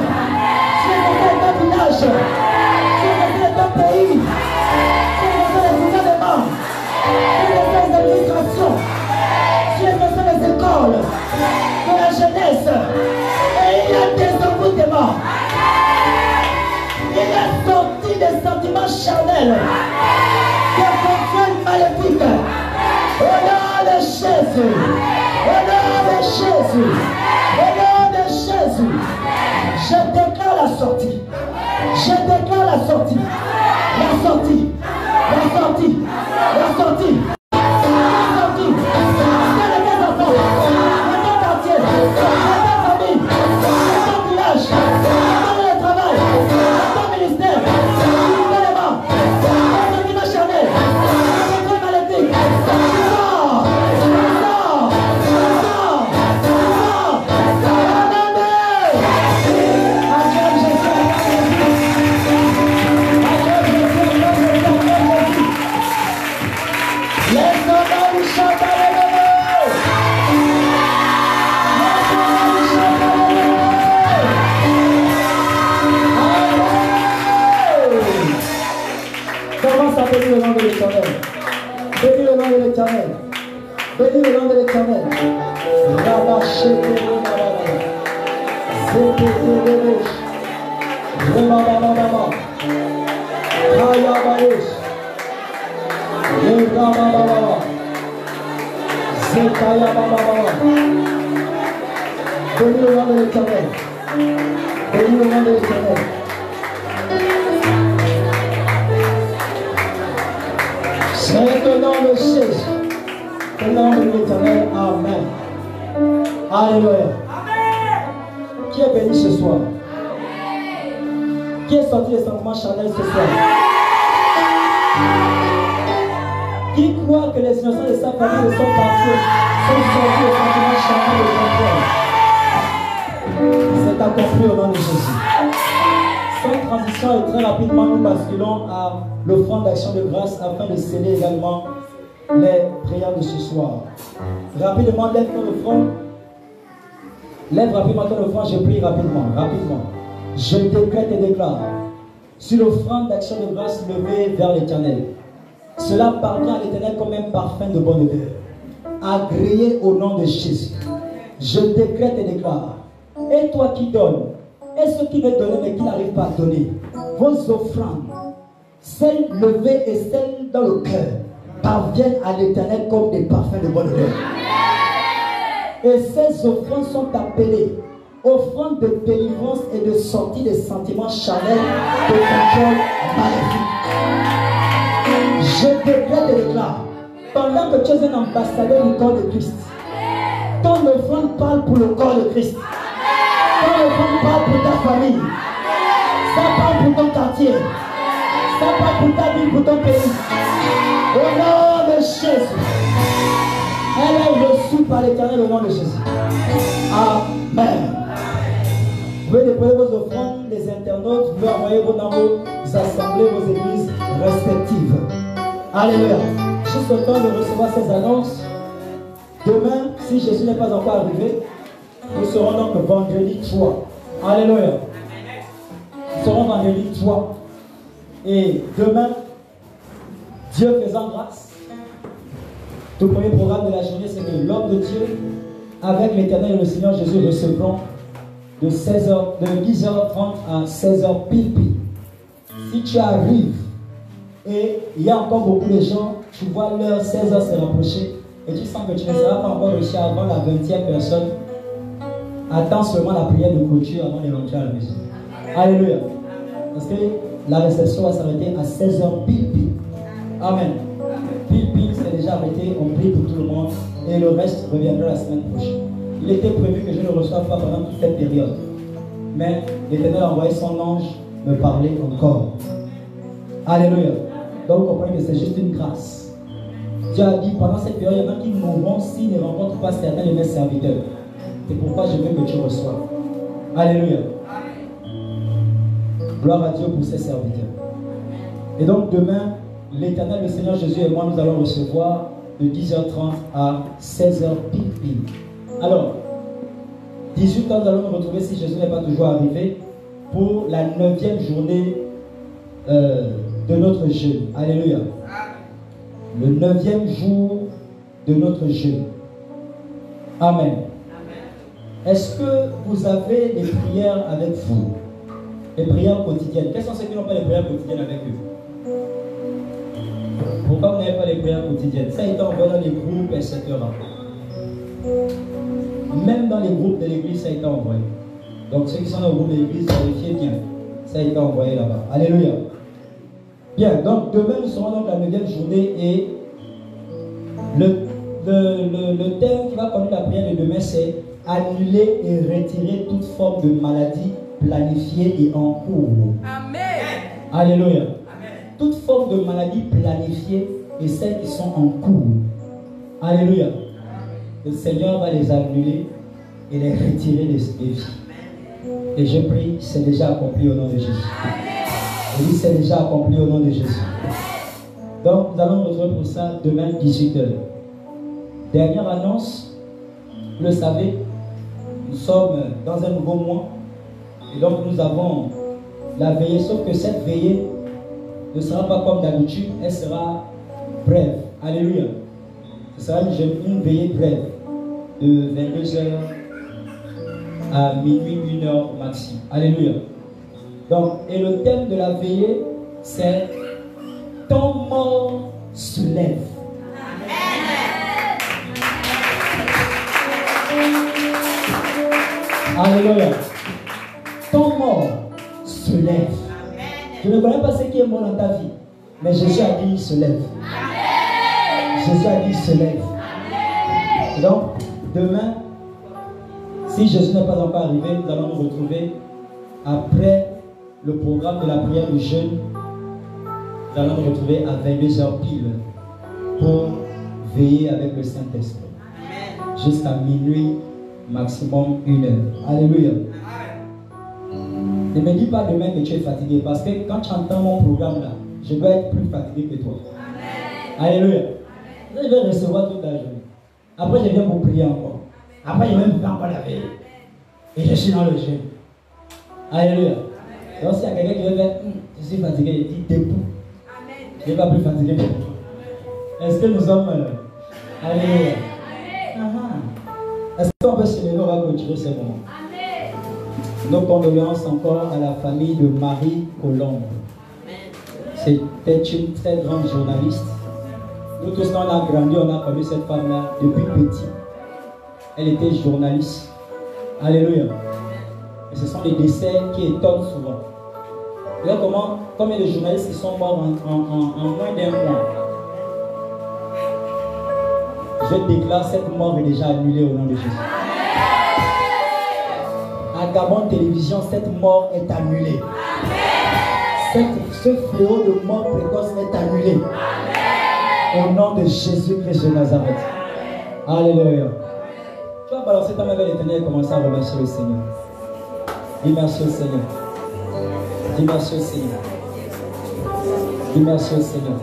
sur les enfants de ta village, sur les enfants de ton pays, sur les enfants des gouvernements, sur les enfants des administrations, sur les enfants des écoles, de la jeunesse. Et il y a des envoûtements. Il a sorti des sentiments charnels, des contrôles maléfiques. Au nom de Jésus, au nom de Jésus, au nom de Jésus, je déclare la sortie. Je déclare la sortie. La sortie. La sortie. La sortie. Bénis le nom de l'Éternel. Bénis le nom de l'Éternel. Bénis le nom de l'Éternel. Bénis le nom de l'Éternel. Bénis le nom de l'Éternel. C'est le nom de Jésus. Le nom de l'Éternel. Amen. Alléluia. Qui est béni ce soir? Qui est sorti des sentiments charnels ce soir? Qui croit que les innocents de sa famille de son quartier sont sortis des sentiments charnels de son cœur? C'est accompli au nom de Jésus. Sans transition et très rapidement, nous basculons à l'offrande d'action de grâce afin de sceller également les prières de ce soir. Rapidement, lève ton offrande. Lève rapidement ton offrande, je prie rapidement. Je décrète et déclare sur l'offrande d'action de grâce levée vers l'Éternel. Cela parvient à l'Éternel comme un parfum de bonne odeur, agréé au nom de Jésus. Je décrète et déclare. Et toi qui donnes, et ceux qui veulent donner mais qui n'arrivent pas à donner, vos offrandes, celles levées et celles dans le cœur, parviennent à l'Éternel comme des parfums de bonne odeur. Et ces offrandes sont appelées offrandes de délivrance et de sortie des sentiments charnels de contrôle maléfique. Je décrète et déclare, pendant que tu es un ambassadeur du corps de Christ, ton offrande parle pour le corps de Christ. Ton offrande parle pour ta famille. Ça parle pour ton quartier. Ça parle pour ta vie, pour ton pays. Au nom de Jésus. Elle est reçue par l'Éternel au nom de Jésus. Amen. Vous pouvez déposer vos offrandes, les internautes, vous pouvez envoyer dans vos assemblées, vos églises respectives. Alléluia. Juste le temps de recevoir ces annonces. Demain, si Jésus n'est pas encore arrivé, nous serons donc vendredi 3. Alléluia. Nous serons vendredi 3. Et demain, Dieu faisant grâce, tout premier programme de la journée, c'est que l'homme de Dieu, avec l'Éternel et le Seigneur Jésus, recevront de 10h30 à 16h pile. Si tu arrives, et il y a encore beaucoup de gens, tu vois l'heure 16h s'est rapprochée, et tu sens que tu ne seras pas encore reçu avant la 20e personne, attends seulement la prière de clôture avant de rentrer à la maison. Alléluia. Parce que la réception va s'arrêter à 16h pile. Amen. Pile, c'est déjà arrêté. On prie pour tout le monde. Et le reste reviendra la semaine prochaine. Il était prévu que je ne reçoive pas pendant toute cette période. Mais l'Éternel a envoyé son ange me parler encore. Alléluia. Donc vous comprenez que c'est juste une grâce. Dieu a dit pendant cette période, il y en a qui mourront s'ils ne rencontrent pas certains de mes serviteurs. C'est pourquoi je veux que tu reçoives. Alléluia. Gloire à Dieu pour ses serviteurs. Et donc demain, l'Éternel, le Seigneur Jésus et moi, nous allons recevoir de 10h30 à 16h pile. Alors, 18h, nous allons nous retrouver, si Jésus n'est pas toujours arrivé, pour la 9e journée de notre jeûne. Alléluia. Le 9e jour de notre jeûne. Amen. Est-ce que vous avez des prières avec vous? Les prières quotidiennes. Quels sont ceux qui n'ont pas les prières quotidiennes avec eux? Pourquoi vous n'avez pas les prières quotidiennes? Ça a été envoyé dans les groupes, etc. Même dans les groupes de l'église, ça a été envoyé. Donc ceux qui sont dans le groupe de l'église, vérifiez bien. Ça a été envoyé là-bas. Alléluia. Bien, donc demain nous serons dans la 9e journée et le thème qui va conduire la prière de demain, c'est annuler et retirer toute forme de maladie planifiée et en cours. Amen. Alléluia. Amen. Toute forme de maladie planifiée et celles qui sont en cours. Alléluia. Le Seigneur va les annuler et les retirer des vies. Et je prie, c'est déjà accompli au nom de Jésus. Je dis, c'est déjà accompli au nom de Jésus. Donc, nous allons nous retrouver pour ça demain 18h. Dernière annonce, vous le savez, nous sommes dans un nouveau mois. Et donc, nous avons la veillée, sauf que cette veillée ne sera pas comme d'habitude, elle sera brève. Alléluia. Ce sera une veillée brève de 22h à minuit, 1h maximum. Alléluia. Donc, et le thème de la veillée, c'est ton mort se lève. Alléluia. Ton mort se lève. Je ne connais pas ce qui est mort dans ta vie, mais Jésus a dit il se lève. Jésus a dit il se lève. Donc, demain, si Jésus n'est pas encore arrivé, nous allons nous retrouver après le programme de la prière du jeûne. Nous allons nous retrouver à 22h pile pour veiller avec le Saint-Esprit. Jusqu'à minuit, maximum 1h. Alléluia. Ne me dis pas demain que tu es fatigué, parce que quand tu entends mon programme là, je dois être plus fatigué que toi. Alléluia. Je vais recevoir toute la journée. Après, je viens pour prier encore. Après, je vais me faire encore la veille. Et je suis dans le jeûne. Alléluia. Donc, s'il y a quelqu'un qui veut dire, je suis fatigué, il dit debout. Je ne vais pas plus fatigué que toi. Est-ce que nous sommes. Alléluia. Est-ce qu'on peut se lever, on va continuer ce moment? Nos condoléances encore à la famille de Marie Colombe. C'était une très grande journaliste. Nous tous, on a grandi, on a connu cette femme-là depuis petit. Elle était journaliste. Alléluia. Et ce sont des décès qui étonnent souvent. Regarde combien de journalistes qui sont morts en moins d'un mois. Je déclare, cette mort est déjà annulée au nom de Jésus. À Gabon Télévision, cette mort est annulée. Ce fléau de mort précoce est annulé. Au nom de Jésus-Christ de Nazareth. Alléluia. Tu vas balancer ta main vers l'Éternel et commencer à remercier le Seigneur. Dis merci au Seigneur. Dis merci au Seigneur. Dis merci au Seigneur.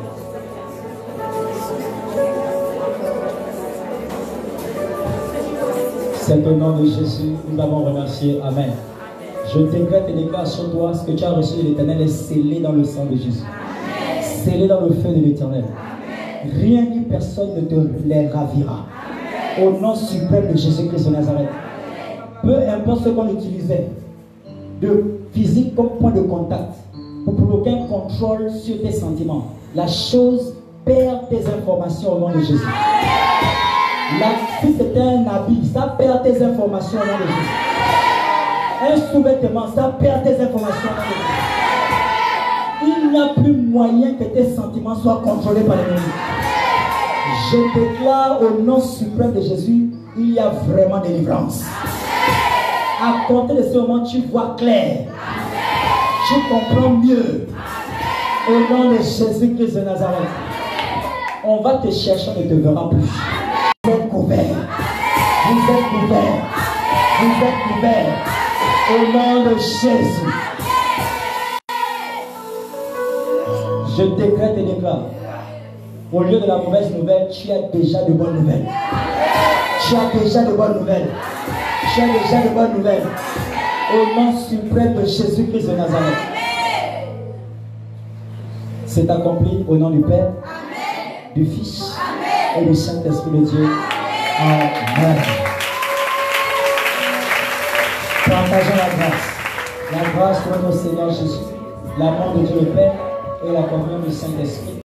C'est au nom de Jésus que nous avons remercié. Amen. Je décrète et déclare sur toi ce que tu as reçu de l'Éternel est scellé dans le sang de Jésus. Scellé dans le feu de l'Éternel. Rien ni personne ne te les ravira. Au nom suprême de Jésus-Christ de Nazareth. Peu importe ce qu'on utilisait de physique comme point de contact pour provoquer un contrôle sur tes sentiments, la chose perd tes informations au nom de Jésus. Si c'était un habit, ça perd tes informations au nom de Jésus. Un sous-vêtement, ça perd tes informations au nom de Jésus. Il n'y a plus moyen que tes sentiments soient contrôlés par l'ennemi. Je déclare au nom suprême de Jésus, il y a vraiment délivrance. À compter de ce moment, tu vois clair. Tu comprends mieux. Au nom de Jésus-Christ de Nazareth. On va te chercher, on ne te verra plus. Vous êtes couverts. Vous êtes couverts. Vous êtes couverts. Au nom de Jésus. Je décrète et déclare. Au lieu de la mauvaise nouvelle, tu as déjà de bonnes nouvelles. Tu as déjà de bonnes nouvelles. Tu as déjà de bonnes nouvelles. Au nom suprême de Jésus-Christ de Nazareth. C'est accompli au nom du Père, du Fils et du Saint-Esprit de Dieu. Amen. Partageons la grâce. La grâce de notre Seigneur Jésus, l'amour de Dieu le Père et la communion du Saint-Esprit.